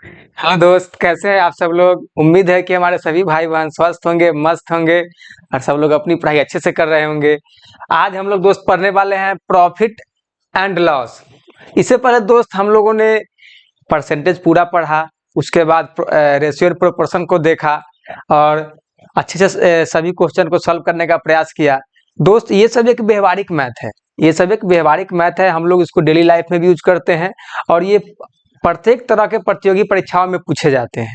हाँ दोस्त, कैसे हैं आप सब लोग। उम्मीद है कि हमारे सभी भाई बहन स्वस्थ होंगे, मस्त होंगे और सब लोग अपनी पढ़ाई अच्छे से कर रहे होंगे। आज हम लोग दोस्त पढ़ने वाले हैं प्रॉफिट एंड लॉस। इससे पहले दोस्त हम लोगों ने परसेंटेज पूरा पढ़ा, उसके बाद रेशियो प्रोपोर्शन को देखा और अच्छे से सभी क्वेश्चन को सॉल्व करने का प्रयास किया। दोस्त ये सब एक व्यवहारिक मैथ है, ये सब एक व्यवहारिक मैथ है। हम लोग इसको डेली लाइफ में भी यूज करते हैं और ये प्रत्येक तरह के प्रतियोगी परीक्षाओं में पूछे जाते हैं।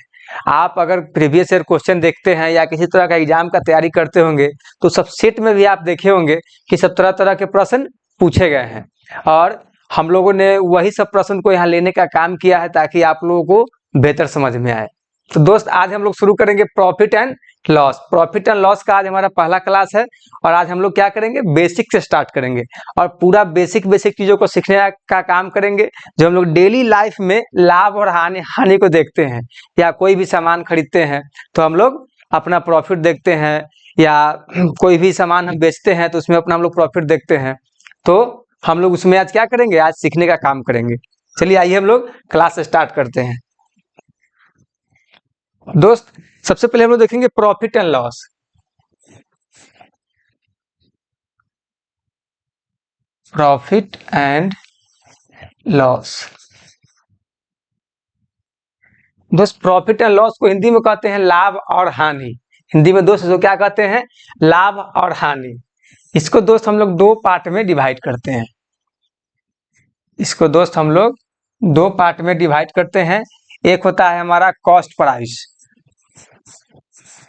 आप अगर प्रीवियस ईयर क्वेश्चन देखते हैं या किसी तरह का एग्जाम का तैयारी करते होंगे तो सब सेट में भी आप देखे होंगे कि सब तरह तरह के प्रश्न पूछे गए हैं और हम लोगों ने वही सब प्रश्न को यहाँ लेने का काम किया है ताकि आप लोगों को बेहतर समझ में आए। तो दोस्त आज हम लोग शुरू करेंगे profit and loss. Profit and loss का आज हमारा पहला क्लास है और आज हम लोग क्या करेंगे, बेसिक से स्टार्ट करेंगे और पूरा बेसिक बेसिक चीजों को सीखने का काम करेंगे जो हम लोग डेली लाइफ में लाभ और हानि हानि को देखते हैं। या कोई भी सामान खरीदते हैं तो हम लोग अपना प्रॉफिट देखते हैं, या कोई भी सामान हम बेचते हैं तो उसमें अपना हम लोग प्रॉफिट देखते हैं। तो हम लोग उसमें आज क्या करेंगे, आज सीखने का काम करेंगे। चलिए आइए हम लोग क्लास स्टार्ट करते हैं। दोस्त सबसे पहले हम लोग देखेंगे profit and loss. Profit and loss. दोस्त प्रॉफिट एंड लॉस को हिंदी में कहते हैं लाभ और हानि। हिंदी में दोस्त इसको क्या कहते हैं, लाभ और हानि। इसको दोस्त हम लोग दो पार्ट में डिवाइड करते हैं। इसको दोस्त हम लोग दो पार्ट में डिवाइड करते हैं। एक होता है हमारा कॉस्ट प्राइस,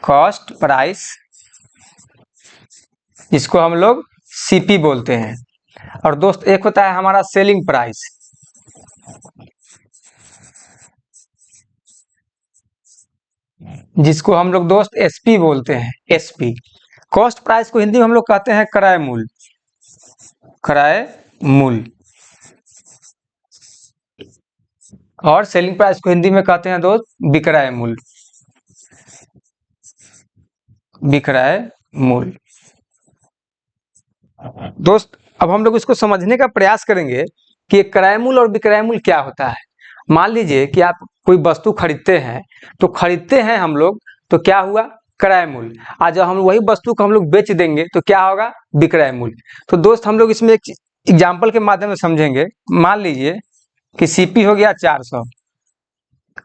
कॉस्ट प्राइस जिसको हम लोग सीपी बोलते हैं, और दोस्त एक होता है हमारा सेलिंग प्राइस, जिसको हम लोग दोस्त एसपी बोलते हैं, एसपी। कॉस्ट प्राइस को हिंदी में हम लोग कहते हैं क्रय मूल्य, क्रय मूल्य। और सेलिंग प्राइस को हिंदी में कहते हैं दोस्त विक्रय मूल्य, विक्रय मूल्य। दोस्त अब हम लोग इसको समझने का प्रयास करेंगे कि क्रय मूल्य और विक्रय मूल्य क्या होता है। मान लीजिए कि आप कोई वस्तु खरीदते हैं, तो खरीदते हैं हम लोग तो क्या हुआ, क्रय मूल्य। आज जब हम वही वस्तु को हम लोग बेच देंगे तो क्या होगा, विक्रय मूल्य। तो दोस्त हम लोग इसमें एक एग्जाम्पल के माध्यम से समझेंगे। मान लीजिए कि सीपी हो गया 400,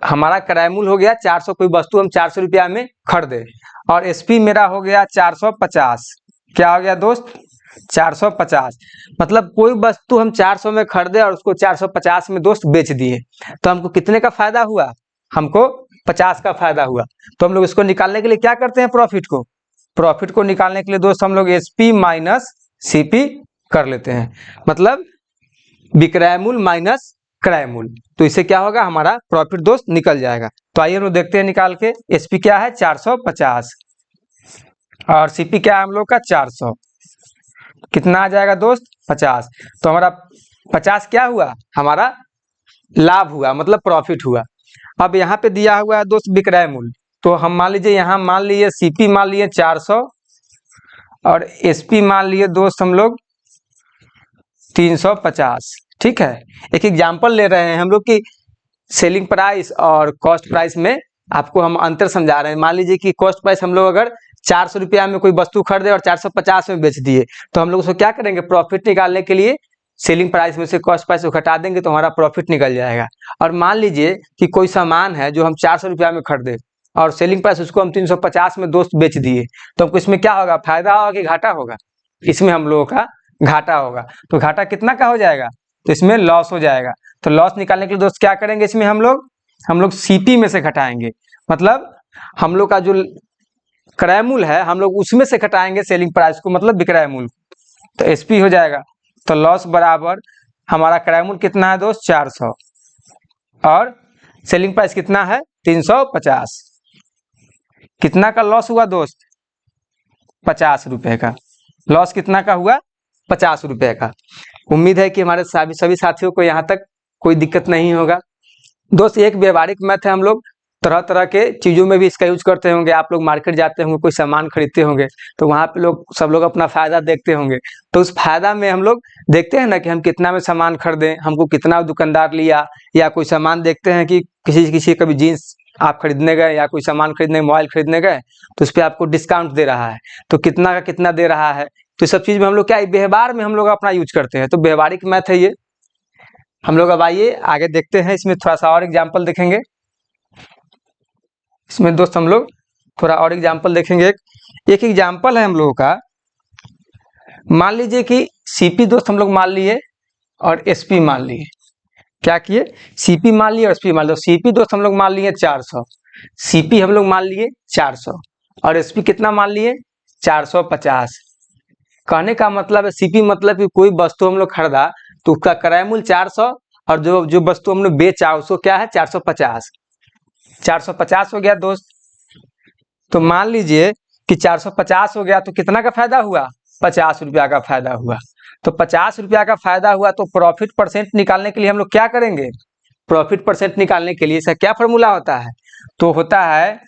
हमारा क्रय मूल्य हो गया 400, कोई वस्तु हम 400 रुपया में खरीदे, और एसपी मेरा हो गया 450। क्या हो गया दोस्त, 450। मतलब कोई वस्तु हम 400 में खरीदे और उसको 450 में दोस्त बेच दिए, तो हमको कितने का फायदा हुआ, हमको 50 का फायदा हुआ। तो हम लोग इसको निकालने के लिए क्या करते हैं, प्रॉफिट को, प्रॉफिट को निकालने के लिए दोस्त हम लोग एसपी माइनस सीपी कर लेते हैं, मतलब विक्रय मूल्य माइनस क्रय मूल्य। तो इससे क्या होगा, हमारा प्रॉफिट दोस्त निकल जाएगा। तो आइए हम लोग देखते हैं निकाल के। एसपी क्या है 450 और सीपी क्या है हम लोग का 400, कितना आ जाएगा दोस्त 50। तो हमारा 50 क्या हुआ, हमारा लाभ हुआ, मतलब प्रॉफिट हुआ। अब यहाँ पे दिया हुआ है दोस्त विक्रय मूल्य, तो हम मान लीजिए यहाँ मान लिए सीपी मान लिए 400 और एसपी मान लिए दोस्त हम लोग 350। ठीक है, एक एग्जाम्पल ले रहे हैं हम लोग की सेलिंग प्राइस और कॉस्ट प्राइस में आपको हम अंतर समझा रहे हैं। मान लीजिए कि कॉस्ट प्राइस हम लोग अगर 400 रुपया में कोई वस्तु खरीदे और 450 में बेच दिए, तो हम लोग उसको क्या करेंगे, प्रॉफिट निकालने के लिए सेलिंग प्राइस में से कॉस्ट प्राइस को घटा देंगे तो हमारा प्रॉफिट निकल जाएगा। और मान लीजिए कि कोई सामान है जो हम 400 रुपया में खरीदे और सेलिंग प्राइस उसको हम 350 में दोस्त बेच दिए, तो हमको इसमें क्या होगा, फायदा होगा कि घाटा होगा, इसमें हम लोगों का घाटा होगा। तो घाटा कितना का हो जाएगा, तो इसमें लॉस हो जाएगा। तो लॉस निकालने के लिए दोस्त क्या करेंगे, इसमें हम लोग सीपी में से घटाएंगे, मतलब हम लोग का जो क्रय मूल्य है हम लोग उसमें से घटाएंगे सेलिंग प्राइस को, मतलब विक्रय मूल्य। तो एसपी हो जाएगा, तो लॉस बराबर हमारा क्रय मूल्य कितना है दोस्त 400 और सेलिंग प्राइस कितना है 350। कितना का लॉस हुआ दोस्त, 50 रुपए का लॉस, कितना का हुआ 50 रुपए का। उम्मीद है कि हमारे सभी साथियों को यहाँ तक कोई दिक्कत नहीं होगा। दोस्त एक व्यवहारिक मैथ है, हम लोग तरह तरह के चीज़ों में भी इसका यूज करते होंगे। आप लोग मार्केट जाते होंगे, कोई सामान खरीदते होंगे, तो वहाँ पे सब लोग अपना फ़ायदा देखते होंगे। तो उस फायदा में हम लोग देखते हैं ना कि हम कितना में सामान खरीदें, हमको कितना दुकानदार लिया, या कोई सामान देखते हैं कि किसी कभी जीन्स आप खरीदने गए या कोई सामान खरीदने, मोबाइल खरीदने गए, तो उस पर आपको डिस्काउंट दे रहा है, तो कितना का कितना दे रहा है। तो सब चीज़ में हम लोग क्या व्यवहार में हम लोग अपना यूज करते हैं। तो व्यवहारिक मैथ है ये। हम लोग अब आइए आगे देखते हैं, इसमें थोड़ा सा और एग्जाम्पल देखेंगे। इसमें दोस्त हम लोग थोड़ा और एग्जाम्पल देखेंगे। एक एग्जाम्पल है हम लोगों का, मान लीजिए कि सीपी दोस्त हम लोग मान लिए और एसपी मान लिए। क्या किए, सीपी मान लिए और एसपी मान लिए। सीपी दोस्त हम लोग मान लिए 400, सीपी हम लोग मान लिए 400 और एसपी कितना मान लिए 450। कहने का मतलब है सीपी मतलब कि कोई वस्तु हम लोग खरीदा तो उसका क्रय मूल्य 400 और जो वस्तु हमने बेचा उसको क्या है 450। 450 हो गया दोस्त। तो मान लीजिए कि 450 हो गया तो कितना का फायदा हुआ, 50 रुपया का फायदा हुआ। तो 50 रुपया का फायदा हुआ तो प्रॉफिट परसेंट निकालने के लिए हम लोग क्या करेंगे, प्रॉफिट परसेंट निकालने के लिए इसका क्या फॉर्मूला होता है, तो होता है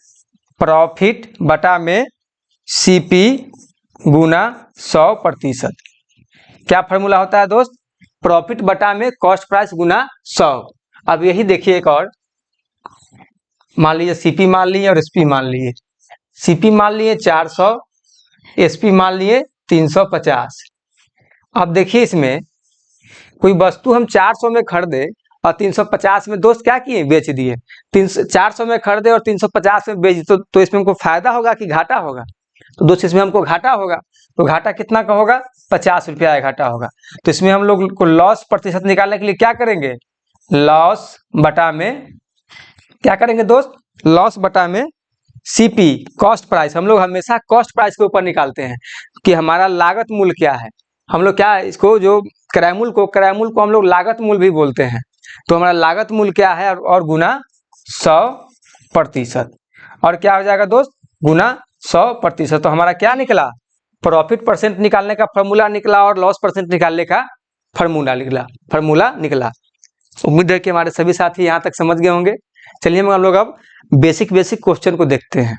प्रॉफिट बटा में सीपी गुना 100%। क्या फॉर्मूला होता है दोस्त, प्रॉफिट बटा में कॉस्ट प्राइस गुना 100। अब यही देखिए एक और, मान लीजिए सीपी मान लिए और एसपी मान लिए। सीपी मान लिए 400, एसपी मान लिए 350। अब देखिए इसमें कोई वस्तु हम 400 में खरीदे और 350 में दोस्त क्या किए, बेच दिए। 400 में खरीदे और 350 में बेच तो इसमें हमको फायदा होगा कि घाटा होगा, तो दोस्त इसमें हमको घाटा होगा। तो घाटा कितना का होगा, 50 रुपया घाटा होगा। तो इसमें हम लोग को लॉस प्रतिशत निकालने के लिए क्या करेंगे, लॉस बटा में क्या करेंगे दोस्त, लॉस बटा में सीपी कॉस्ट प्राइस। हम लोग हमेशा कॉस्ट प्राइस के ऊपर निकालते हैं कि हमारा लागत मूल्य क्या है। हम लोग क्या इसको जो क्रय मूल्य को हम लोग लागत मूल्य भी बोलते हैं। तो हमारा लागत मूल्य क्या है और गुना 100%। और क्या हो जाएगा दोस्त, गुना 100%। तो हमारा क्या निकला, प्रॉफिट परसेंट निकालने का फॉर्मूला निकला और लॉस परसेंट निकालने का फॉर्मूला निकला। उम्मीद है कि हमारे सभी साथी यहाँ तक समझ गए होंगे। चलिए हम लोग अब बेसिक क्वेश्चन को देखते हैं।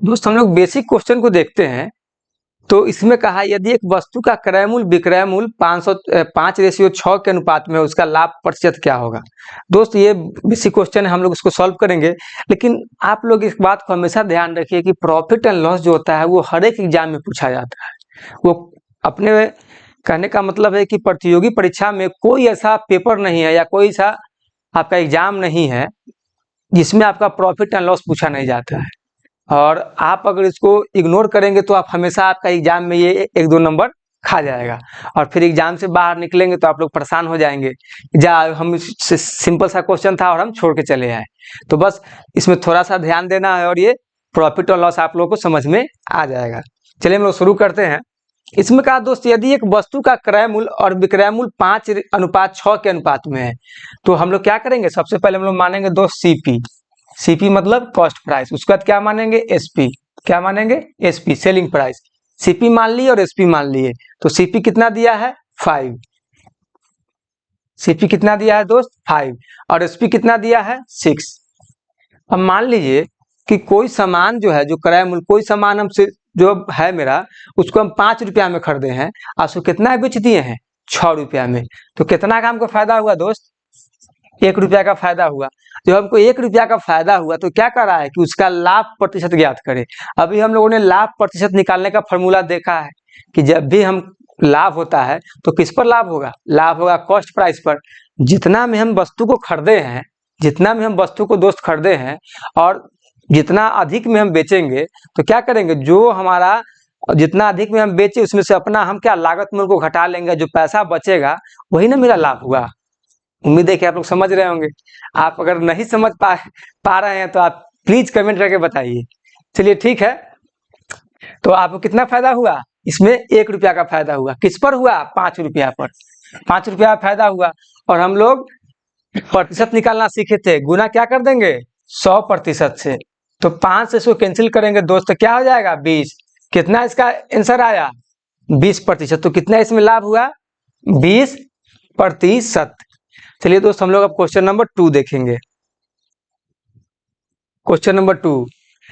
दोस्त हम लोग बेसिक क्वेश्चन को देखते हैं। तो इसमें कहा यदि एक वस्तु का क्रय मूल्य विक्रय मूल्य 5:6 के अनुपात में उसका लाभ प्रतिशत क्या होगा। दोस्त ये बेसिक क्वेश्चन है, हम लोग इसको सॉल्व करेंगे। लेकिन आप लोग इस बात को हमेशा ध्यान रखिए कि प्रॉफिट एंड लॉस जो होता है वो हर एक एग्जाम में पूछा जाता है। वो अपने कहने का मतलब है कि प्रतियोगी परीक्षा में कोई ऐसा पेपर नहीं है या कोई सा आपका एग्जाम नहीं है जिसमें आपका प्रॉफिट एंड लॉस पूछा नहीं जाता है। और आप अगर इसको इग्नोर करेंगे तो आप हमेशा आपका एग्जाम में ये 1-2 नंबर खा जाएगा और फिर एग्जाम से बाहर निकलेंगे तो आप लोग परेशान हो जाएंगे, हम सिंपल सा क्वेश्चन था और हम छोड़ के चले आए। तो बस इसमें थोड़ा सा ध्यान देना है और ये प्रॉफिट और लॉस आप लोगों को समझ में आ जाएगा। चलिए हम लोग शुरू करते हैं। इसमें कहा दोस्त यदि एक वस्तु का क्रय मूल्य और विक्रय मूल्य 5:6 के अनुपात में है तो हम लोग क्या करेंगे, सबसे पहले हम लोग मानेंगे दोस्त सीपी मतलब कॉस्ट प्राइस। उसके बाद क्या मानेंगे, एसपी। क्या मानेंगे, एसपी सेलिंग प्राइस। सीपी मान लिए और एसपी मान लिए। तो सीपी कितना दिया है 5, सीपी कितना दिया है दोस्त 5 और एसपी कितना दिया है 6। अब मान लीजिए कि कोई सामान जो है, जो क्रय मूल्य, कोई सामान हमसे जो है मेरा उसको हम 5 रुपया में खरीदे हैं और उसको कितना बेच दिए हैं 6 रुपया में। तो कितना का हमको फायदा हुआ दोस्त, 1 रुपया का फायदा हुआ। जब हमको 1 रुपया का फायदा हुआ तो क्या कर रहा है कि उसका लाभ प्रतिशत ज्ञात करें। अभी हम लोगों ने लाभ प्रतिशत निकालने का फॉर्मूला देखा है कि जब भी हम लाभ होता है तो किस पर लाभ होगा, लाभ होगा कॉस्ट प्राइस पर। जितना में हम वस्तु को खरीदे हैं, जितना में हम वस्तु को दोस्त खरीदे हैं और जितना अधिक में हम बेचेंगे तो क्या करेंगे, जो हमारा जितना अधिक में हम बेचे उसमें से अपना हम क्या लागत मूल्य को घटा लेंगे, जो पैसा बचेगा वही ना मेरा लाभ हुआ। उम्मीद है कि आप लोग समझ रहे होंगे। आप अगर नहीं समझ पा रहे हैं तो आप प्लीज कमेंट करके बताइए। चलिए ठीक है, तो आपको कितना फायदा हुआ, इसमें 1 रुपया का फायदा हुआ। किस पर हुआ, 5 रुपया पर। 5 रुपया फायदा हुआ और हम लोग प्रतिशत निकालना सीखे थे, गुना क्या कर देंगे 100% से। तो 5 से इसको कैंसिल करेंगे दोस्त, क्या हो जाएगा 20। कितना इसका आंसर आया 20%। तो कितना इसमें लाभ हुआ 20%। चलिए दोस्त, हम लोग अब क्वेश्चन नंबर 2 देखेंगे। क्वेश्चन नंबर 2,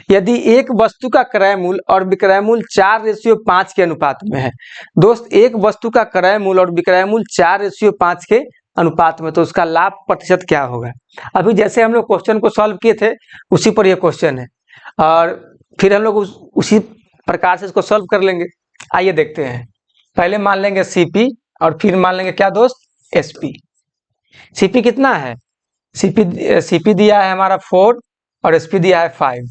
यदि एक वस्तु का क्रय मूल्य और विक्रय मूल्य 4:5 के अनुपात में है। दोस्त, एक वस्तु का क्रय मूल्य और विक्रय मूल्य 4:5 के अनुपात में, तो उसका लाभ प्रतिशत क्या होगा। अभी जैसे हम लोग क्वेश्चन को सॉल्व किए थे उसी पर यह क्वेश्चन है, और फिर हम लोग उसी प्रकार से इसको सॉल्व कर लेंगे। आइए देखते हैं। पहले मान लेंगे सीपी और फिर मान लेंगे क्या दोस्त, एसपी। सीपी कितना है, सीपी दिया है हमारा 4 और एसपी दिया है 5।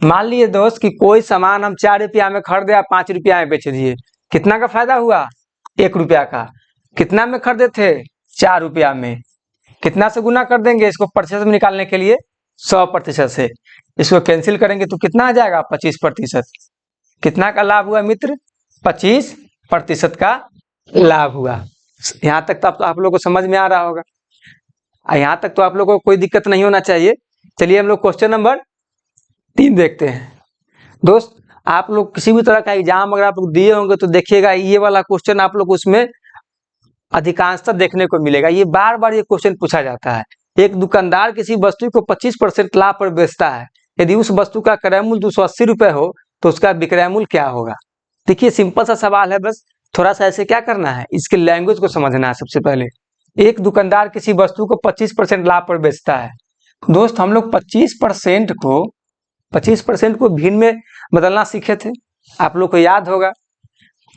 मान लीजिए दोस्त कि कोई सामान हम 4 रुपया में खरीदे या 5 रुपया में बेच दिए, कितना का फायदा हुआ, 1 रुपया का। कितना में खरीदे थे, 4 रुपया में। कितना से गुना कर देंगे इसको प्रतिशत में निकालने के लिए, 100% से। इसको कैंसिल करेंगे तो कितना आ जाएगा, 25%। कितना का लाभ हुआ मित्र, 25% का लाभ हुआ। यहाँ तक तो आप लोगों को समझ में आ रहा होगा, यहाँ तक तो आप लोगों को कोई दिक्कत नहीं होना चाहिए। चलिए हम लोग क्वेश्चन नंबर 3 देखते हैं। दोस्त, आप लोग किसी भी तरह का एग्जाम अगर आप लोग दिए होंगे तो देखिएगा ये वाला क्वेश्चन आप लोग उसमें अधिकांशतः देखने को मिलेगा। ये बार बार ये क्वेश्चन पूछा जाता है। एक दुकानदार किसी वस्तु को 25% लाभ पर बेचता है। यदि उस वस्तु का क्रय मूल्य 280 रुपए हो तो उसका विक्रय मूल्य क्या होगा। देखिए सिंपल सा सवाल है, बस थोड़ा सा ऐसे क्या करना है, इसके लैंग्वेज को समझना है। सबसे पहले, एक दुकानदार किसी वस्तु को 25% लाभ पर बेचता है। दोस्त, हम लोग 25% को भिन्न में बदलना सीखे थे, आप लोग को याद होगा।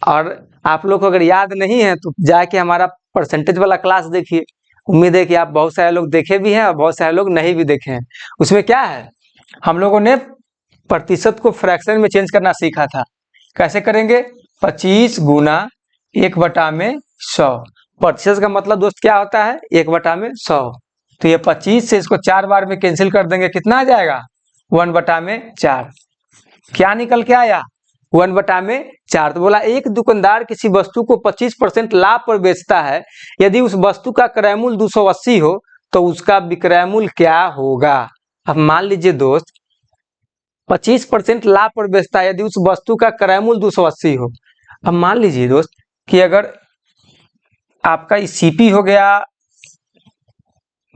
और आप लोग को अगर याद नहीं है तो जाके हमारा परसेंटेज वाला क्लास देखिए। उम्मीद है कि आप बहुत सारे लोग देखे भी हैं और बहुत सारे लोग नहीं भी देखे हैं। उसमें क्या है, हम लोगों ने प्रतिशत को फ्रैक्शन में चेंज करना सीखा था। कैसे करेंगे, 25 गुना 1/100। प्रतिशत का मतलब दोस्त क्या होता है, 1/100। तो ये 25 से इसको 4 बार में कैंसिल कर देंगे, कितना आ जाएगा, 1/4। क्या निकल के आया, 1/4। तो बोला एक दुकानदार किसी वस्तु को 25% लाभ पर बेचता है। यदि उस वस्तु का क्रय मूल्य 280 हो तो उसका विक्रय मूल्य क्या होगा। अब मान लीजिए दोस्त, 25% लाभ पर बेचता है, यदि उस वस्तु का क्रय मूल्य 280 हो। अब मान लीजिए दोस्त कि अगर आपका सीपी हो गया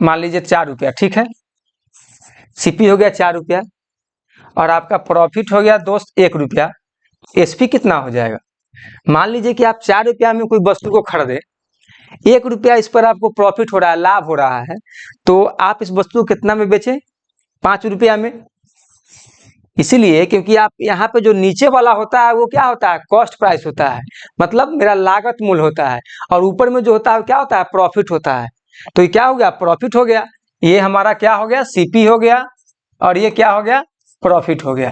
मान लीजिए 4 रुपया, ठीक है, सीपी हो गया 4 रुपया और आपका प्रॉफिट हो गया दोस्त 1 रुपया। एसपी कितना हो जाएगा, मान लीजिए कि आप 4 रुपया में कोई वस्तु को खरीदे, 1 रुपया इस पर आपको प्रॉफिट हो रहा है, लाभ हो रहा है, तो आप इस वस्तु को कितना में बेचें, 5 रुपया में। इसीलिए क्योंकि आप यहाँ पे जो नीचे वाला होता है वो क्या होता है, कॉस्ट प्राइस होता है, मतलब मेरा लागत मूल्य होता है, और ऊपर में जो होता है क्या होता है, प्रॉफिट होता है। तो ये क्या हो गया, प्रॉफिट हो गया। ये हमारा क्या हो गया, सीपी हो गया, और ये क्या हो गया, प्रॉफिट हो गया।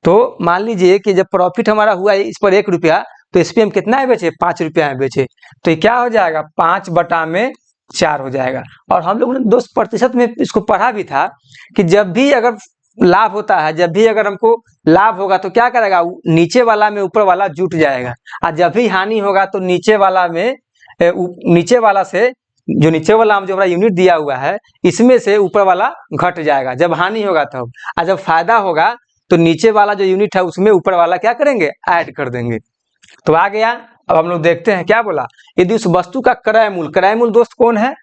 तो मान लीजिए कि जब प्रॉफिट हमारा हुआ इस पर 1 रुपया, तो इस पर हम कितना है बेचे, 5 रुपया में बेचे। तो ये क्या हो जाएगा, 5/4 हो जाएगा। और हम लोगों ने दोस्त प्रतिशत में इसको पढ़ा भी था कि जब भी अगर लाभ होता है, जब भी अगर हमको लाभ होगा तो क्या करेगा, नीचे वाला में ऊपर वाला जुट जाएगा, और जब भी हानि होगा तो नीचे वाला से जो नीचे वाला जो हमारा यूनिट दिया हुआ है इसमें से ऊपर वाला घट जाएगा जब हानि होगा तब, और जब फायदा होगा तो नीचे वाला जो यूनिट है उसमें ऊपर वाला क्या करेंगे, ऐड कर देंगे। तो आ गया। अब हम लोग देखते हैं क्या बोला, यदि उस वस्तु का क्रय मूल्य दोस्त कौन है,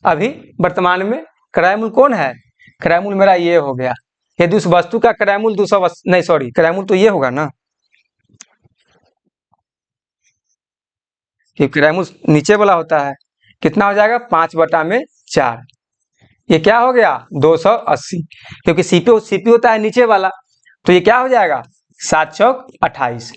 अभी वर्तमान में क्रय मूल्य कौन है, क्रय मूल्य मेरा ये हो गया। यदि उस वस्तु का क्रय मूल्य 280, नहीं सॉरी, क्रय मूल्य तो ये होगा ना, कि क्रय मूल्य नीचे वाला होता है, कितना हो जाएगा, 5/4। ये क्या हो गया, 280, क्योंकि सीपी होता है नीचे वाला। तो ये क्या हो जाएगा, 7 चौक 28,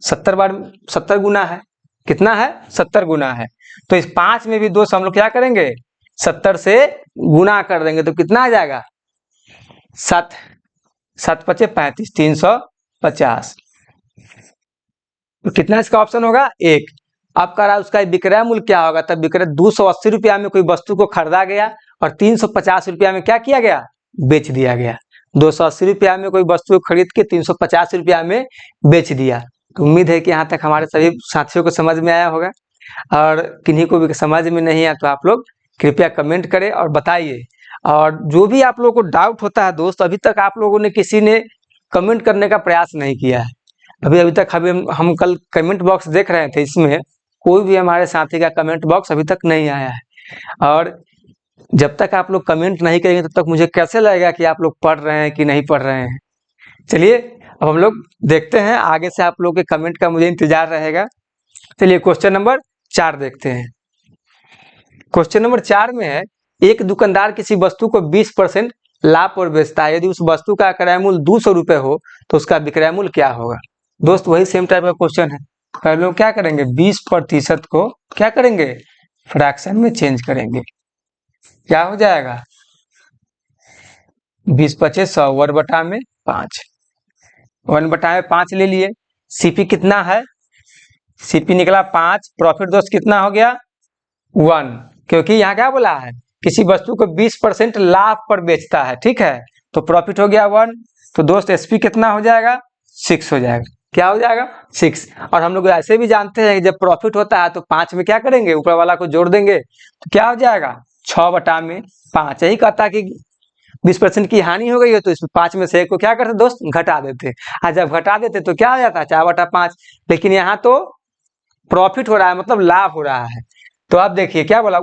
70 बार 70 गुना है, कितना है, 70 गुना है। तो इस 5 में भी दोस्त हम लोग क्या करेंगे, 70 से गुना कर देंगे, तो कितना आ जाएगा, 7 7 × 5 = 35, 350। तो कितना इसका ऑप्शन होगा, 1। अब कह रहा है उसका विक्रय मूल्य क्या होगा, तब विक्रय 280 रुपया में कोई वस्तु को खरीदा गया और 350 रुपया में क्या किया गया, बेच दिया गया। 280 रुपया में कोई वस्तु को खरीद के 350 रुपया में बेच दिया। तो उम्मीद है कि यहाँ तक हमारे सभी साथियों को समझ में आया होगा, और किन्हीं को भी समझ में नहीं आया तो आप लोग कृपया कमेंट करें और बताइए। और जो भी आप लोगों को डाउट होता है दोस्त, अभी तक आप लोगों ने किसी ने कमेंट करने का प्रयास नहीं किया है। अभी तक हम कल कमेंट बॉक्स देख रहे थे, इसमें कोई भी हमारे साथी का कमेंट बॉक्स अभी तक नहीं आया है। और जब तक आप लोग कमेंट नहीं करेंगे तब तक मुझे कैसे लगेगा कि आप लोग पढ़ रहे हैं कि नहीं पढ़ रहे हैं। चलिए अब हम लोग देखते हैं, आगे से आप लोग के कमेंट का मुझे इंतजार रहेगा। चलिए क्वेश्चन नंबर 4 देखते हैं। क्वेश्चन नंबर 4 में है, एक दुकानदार किसी वस्तु को 20% लाभ पर बेचता है। यदि उस वस्तु का क्रय मूल्य 200 रुपए हो तो उसका विक्रय मूल्य क्या होगा। दोस्त वही सेम टाइप का क्वेश्चन है। पहले लोग क्या करेंगे, 20% को क्या करेंगे, फ्रैक्शन में चेंज करेंगे। क्या हो जाएगा, 20 25 100, 1/5, 1/5 ले लिए। सीपी कितना है, सीपी निकला 5, प्रॉफिट दोस्त कितना हो गया 1, क्योंकि यहाँ क्या बोला है, किसी वस्तु को 20% लाभ पर बेचता है, ठीक है, तो प्रॉफिट हो गया 1। तो दोस्त एसपी कितना हो जाएगा, 6 हो जाएगा। क्या हो जाएगा, 6। और हम लोग ऐसे भी जानते हैं कि जब प्रॉफिट होता है तो 5 में क्या करेंगे, ऊपर वाला को जोड़ देंगे, तो क्या हो जाएगा 6/5। यही कहता है कि 20% की हानि हो गई है तो इसमें 5 में से 1 को क्या करते दोस्त, घटा देते। और जब घटा देते तो क्या हो जाता है 4/5। लेकिन यहाँ तो प्रॉफिट हो रहा है, मतलब लाभ हो रहा है। तो आप देखिए क्या बोला,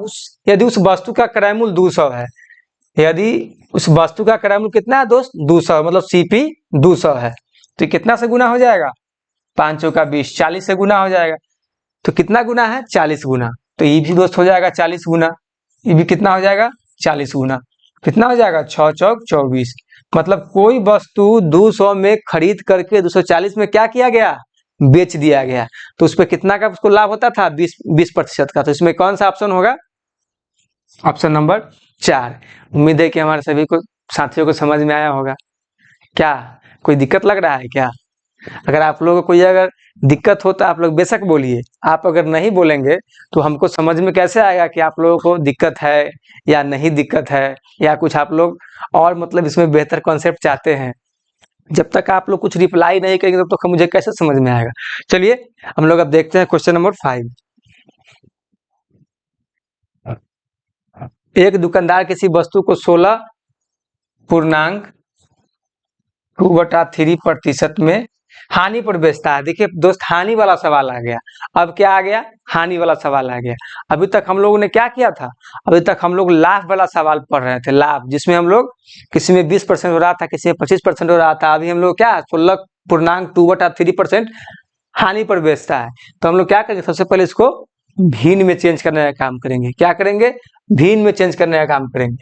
यदि उस वस्तु का क्रय मूल्य 200 है, यदि उस वस्तु का क्रय मूल्य कितना है दोस्त 200, मतलब सीपी 200 है, तो कितना से गुना हो जाएगा, 5 चौका 20, 40 से गुना हो जाएगा। तो कितना गुना है, 40 गुना। तो ये भी दोस्त हो जाएगा 40 गुना, ये भी कितना हो जाएगा 40 गुना। कितना हो जाएगा 6 चौक 24। मतलब कोई वस्तु 200 में खरीद करके 240 में क्या किया गया, बेच दिया गया। तो उस पर कितना का उसको लाभ होता था, 20% का। तो इसमें कौन सा ऑप्शन होगा, ऑप्शन नंबर 4। उम्मीद है कि हमारे सभी को साथियों को समझ में आया होगा। क्या कोई दिक्कत लग रहा है क्या? अगर आप लोगों को कोई अगर दिक्कत हो तो आप लोग बेशक बोलिए। आप अगर नहीं बोलेंगे तो हमको समझ में कैसे आएगा कि आप लोगों को दिक्कत है या नहीं दिक्कत है, या कुछ आप लोग और मतलब इसमें बेहतर कॉन्सेप्ट चाहते हैं। जब तक आप लोग कुछ रिप्लाई नहीं करेंगे तब तक मुझे कैसे समझ में आएगा। चलिए हम लोग अब देखते हैं क्वेश्चन नंबर 5। एक दुकानदार किसी वस्तु को 16.2/3% में हानि पर बेचता है। देखिए दोस्त हानि वाला सवाल आ गया। अब क्या आ गया, हानि वाला सवाल आ गया। अभी तक हम लोगों ने क्या किया था, अभी तक हम लोग लाभ वाला सवाल पढ़ रहे थे, लाभ, जिसमें हम लोग किसी में 20% हो रहा था, किसी में 25% हो रहा था। अभी हम लोग क्या 16.2/3% हानि पर बेचता है। तो हम लोग क्या करेंगे, सबसे पहले इसको भिन्न में चेंज करने का काम करेंगे। क्या करेंगे, भिन्न में चेंज करने का काम करेंगे।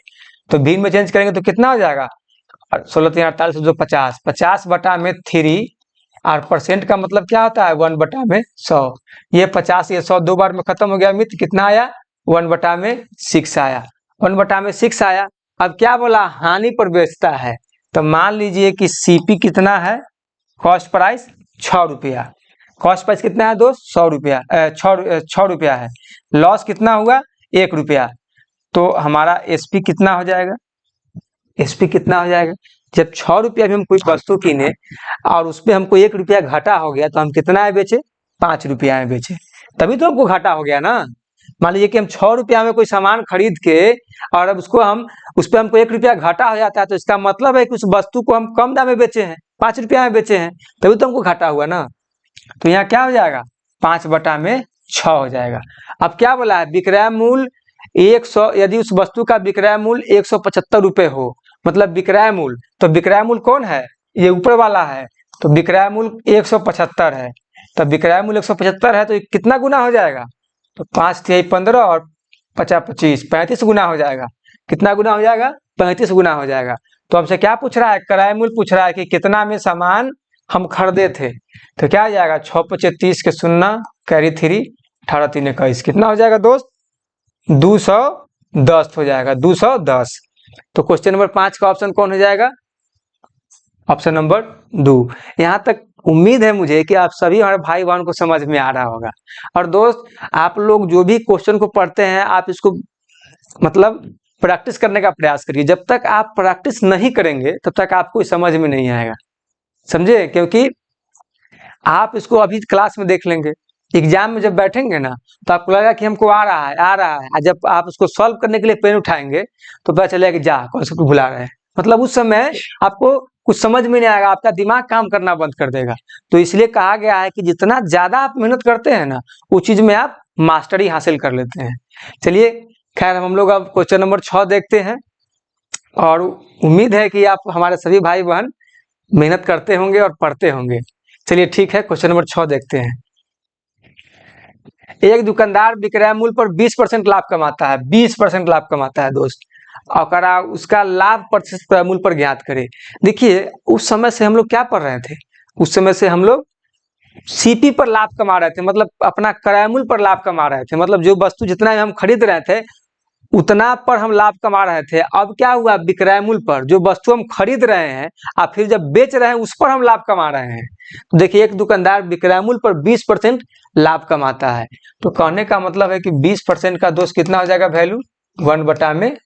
तो भिन्न में चेंज करेंगे तो कितना हो जाएगा, 16×3 = 48, 50, 50/3। और परसेंट का मतलब क्या होता है, 1/100। ये 50 ये 100 दो बार में खत्म हो गया मित्र, कितना आया 1/6 आया, 1/6 आया। अब क्या बोला, हानि पर बेचता है। तो मान लीजिए कि सीपी कितना है, कॉस्ट प्राइस 6 रुपया। कॉस्ट प्राइस कितना है दोस्त, 100 रुपया, 6 रुपया है। लॉस कितना हुआ, 1 रुपया। तो हमारा एसपी कितना हो जाएगा, एसपी कितना हो जाएगा, जब 6 रुपया भी हम कोई वस्तु किने और उस पर हमको 1 रुपया घाटा हो गया तो हम कितना है बेचे, 5 रुपया में बेचे, तभी तो हमको घाटा हो गया ना। मान लीजिए कि हम 6 रुपया में कोई सामान खरीद के और अब उसको हम उस पर हमको 1 रुपया घाटा हो जाता है, तो इसका मतलब है कि उस वस्तु को हम कम दाम में बेचे हैं, 5 रुपया में बेचे हैं, तभी तो हमको घाटा हुआ ना। तो यहाँ क्या हो जाएगा, 5/6 हो जाएगा। अब क्या बोला है, विक्रय मूल्य 100, यदि उस वस्तु का विक्रय मूल्य 175 रुपए हो, मतलब विक्रय मूल्य, तो विक्रय मूल्य कौन है, ये ऊपर वाला है, तो विक्रय मूल्य 175 है। तो विक्रय मूल्य 175 है तो कितना गुना हो जाएगा, तो 5 × 15 और 50 25, 35 गुना हो जाएगा। कितना गुना हो जाएगा, 35 गुना हो जाएगा। तो हमसे क्या पूछ रहा है, क्रय मूल्य पूछ रहा है कि कितना में सामान हम खरीदे थे। तो क्या हो जाएगा, 6 × 5 = 30 के 0 कैरी 3, 18 × 3 = 21, कितना हो जाएगा दोस्त, 210 हो जाएगा, 210। तो क्वेश्चन नंबर 5 का ऑप्शन कौन हो जाएगा, ऑप्शन नंबर 2। यहाँ तक उम्मीद है मुझे कि आप सभी हमारे भाई बहन को समझ में आ रहा होगा। और दोस्त आप लोग जो भी क्वेश्चन को पढ़ते हैं आप इसको मतलब प्रैक्टिस करने का प्रयास करिए। जब तक आप प्रैक्टिस नहीं करेंगे तब तक आपको समझ में नहीं आएगा, समझे, क्योंकि आप इसको अभी क्लास में देख लेंगे, एग्जाम में जब बैठेंगे ना तो आपको लगेगा कि हमको आ रहा है आ रहा है। जब आप उसको सॉल्व करने के लिए पेन उठाएंगे तो पता चलेगा कि जा कॉन्सेप्ट को भुला रहे हैं, मतलब उस समय आपको कुछ समझ में नहीं आएगा, आपका दिमाग काम करना बंद कर देगा। तो इसलिए कहा गया है कि जितना ज्यादा आप मेहनत करते हैं ना उस चीज में आप मास्टरी हासिल कर लेते हैं। चलिए खैर हम लोग अब क्वेश्चन नंबर 6 देखते हैं, और उम्मीद है कि आप हमारे सभी भाई बहन मेहनत करते होंगे और पढ़ते होंगे। चलिए ठीक है, क्वेश्चन नंबर 6 देखते हैं। एक दुकानदार विक्रय मूल्य पर 20% लाभ कमाता है, 20% लाभ कमाता है दोस्त, और उसका लाभ प्रतिशत क्रय मूल्य पर ज्ञात करे। देखिए उस समय से हम लोग क्या पढ़ रहे थे, उस समय से हम लोग सीपी पर लाभ कमा रहे थे, मतलब अपना क्रय मूल्य पर लाभ कमा रहे थे, मतलब जो वस्तु जितना हम खरीद रहे थे उतना पर हम लाभ कमा रहे थे। अब क्या हुआ, विक्रय मूल्य पर जो वस्तु हम खरीद रहे हैं और फिर जब बेच रहे हैं उस पर हम लाभ कमा रहे हैं। तो देखिए एक दुकानदार विक्रय मूल्य पर 20% लाभ कमाता है, तो कहने का मतलब है कि 20% का दोस्त कितना हो जाएगा वैल्यू, 1/5।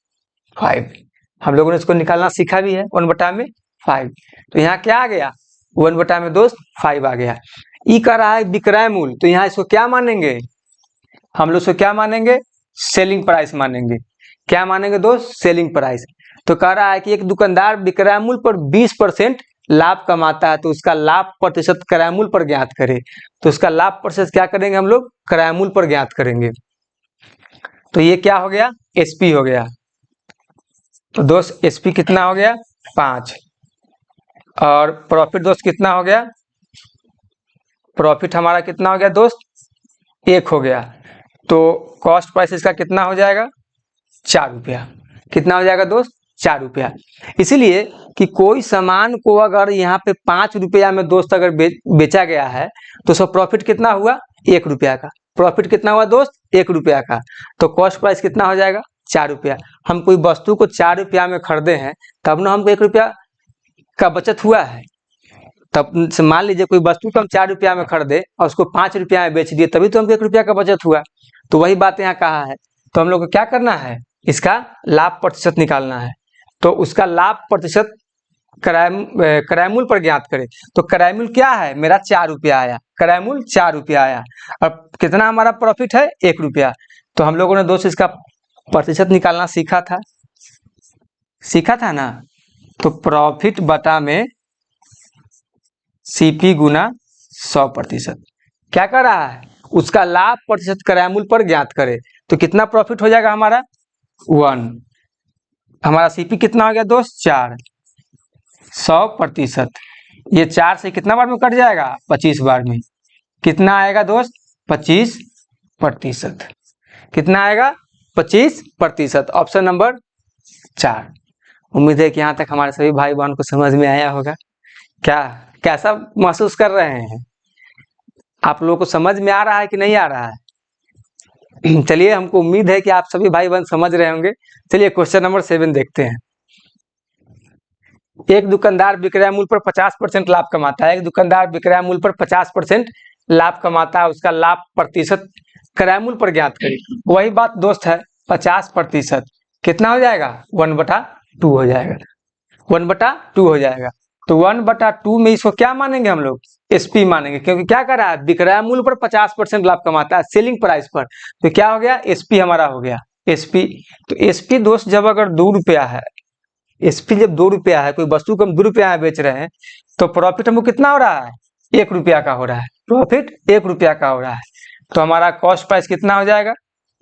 हम लोगों ने इसको निकालना सीखा भी है, 1/5। तो यहाँ क्या आ गया, 1/में दोस्त 5 आ गया। ई कर रहा है विक्रय मूल्य, तो यहाँ इसको क्या मानेंगे, हम लोग इसको क्या मानेंगे, सेलिंग प्राइस मानेंगे। क्या मानेंगे दोस्त, सेलिंग प्राइस। तो कह रहा है कि एक दुकानदार विक्रय मूल्य पर 20% लाभ कमाता है, तो उसका लाभ प्रतिशत क्रय मूल्य पर ज्ञात करे। तो उसका लाभ प्रतिशत क्या करेंगे हम लोग, क्रय मूल्य पर ज्ञात करेंगे। तो ये क्या हो गया, एसपी हो गया। तो दोस्त एसपी कितना हो गया, 5। और प्रॉफिट दोस्त कितना हो गया, प्रॉफिट हमारा कितना हो गया दोस्त, 1 हो गया। तो कॉस्ट प्राइस इसका कितना हो जाएगा, 4 रुपया। कितना हो जाएगा दोस्त, 4 रुपया। इसीलिए कि कोई सामान को अगर यहाँ पे 5 रुपया में दोस्त अगर बेचा गया है तो उसका प्रॉफिट कितना हुआ, 1 रुपया का। प्रॉफिट कितना हुआ दोस्त, 1 रुपया का। तो कॉस्ट प्राइस कितना हो जाएगा, 4 रुपया। हम कोई वस्तु को 4 रुपया में खरीदे हैं तब ना हमको 1 रुपया का बचत हुआ है। तब मान लीजिए कोई वस्तु को हम 4 रुपया में खरीदे और उसको 5 रुपया में बेच दिए, तभी तो हमको 1 रुपया का बचत हुआ। तो वही बात यहाँ कहा है। तो हम लोग को क्या करना है, इसका लाभ प्रतिशत निकालना है। तो उसका लाभ प्रतिशत क्रय मूल्य पर ज्ञात करें। तो क्रय मूल्य क्या है, मेरा 4 रुपया आया, क्रय मूल्य 4 रुपया आया, और कितना हमारा प्रॉफिट है, 1 रुपया। तो हम लोगों ने दोस्त इसका प्रतिशत निकालना सीखा था ना। तो प्रॉफिट बटा में सीपी गुना 100%। क्या कर रहा है, उसका लाभ प्रतिशत क्रय मूल्य पर ज्ञात करे। तो कितना प्रॉफिट हो जाएगा हमारा, 1। हमारा सीपी कितना हो गया दोस्त, 4। 100%, ये 4 से कितना बार में कट जाएगा, 25 बार में। कितना आएगा दोस्त, 25%। कितना आएगा, 25%। Option number 4। उम्मीद है कि यहाँ तक हमारे सभी भाई बहन को समझ में आया होगा। क्या कैसा महसूस कर रहे हैं, आप लोगों को समझ में आ रहा है कि नहीं आ रहा है। चलिए हमको उम्मीद है कि आप सभी भाई बहन समझ रहे होंगे। चलिए क्वेश्चन नंबर 7 देखते हैं। एक दुकानदार विक्रय मूल्य पर 50% लाभ कमाता है। एक दुकानदार विक्रय मूल्य पर 50% लाभ कमाता है, उसका लाभ प्रतिशत क्रय मूल्य पर ज्ञात करें। वही बात दोस्त है, 50% कितना हो जाएगा, 1/2 हो जाएगा। 1/2 हो जाएगा। तो 1/2 में इसको क्या मानेंगे हम लोग, एसपी मानेंगे, क्योंकि क्या कर रहा है, विक्रय मूल्य पर 50% लाभ कमाता है, सेलिंग प्राइस पर। तो क्या हो गया, एसपी हमारा हो गया, एसपी। तो एसपी दोस्त जब अगर 2 रुपया है, एसपी जब 2 रुपया है, कोई वस्तु को हम 2 रुपया में बेच रहे हैं, तो प्रॉफिट हमको कितना हो रहा है, 1 रुपया का हो रहा है। प्रॉफिट 1 रुपया का हो रहा है। तो हमारा कॉस्ट प्राइस कितना हो जाएगा,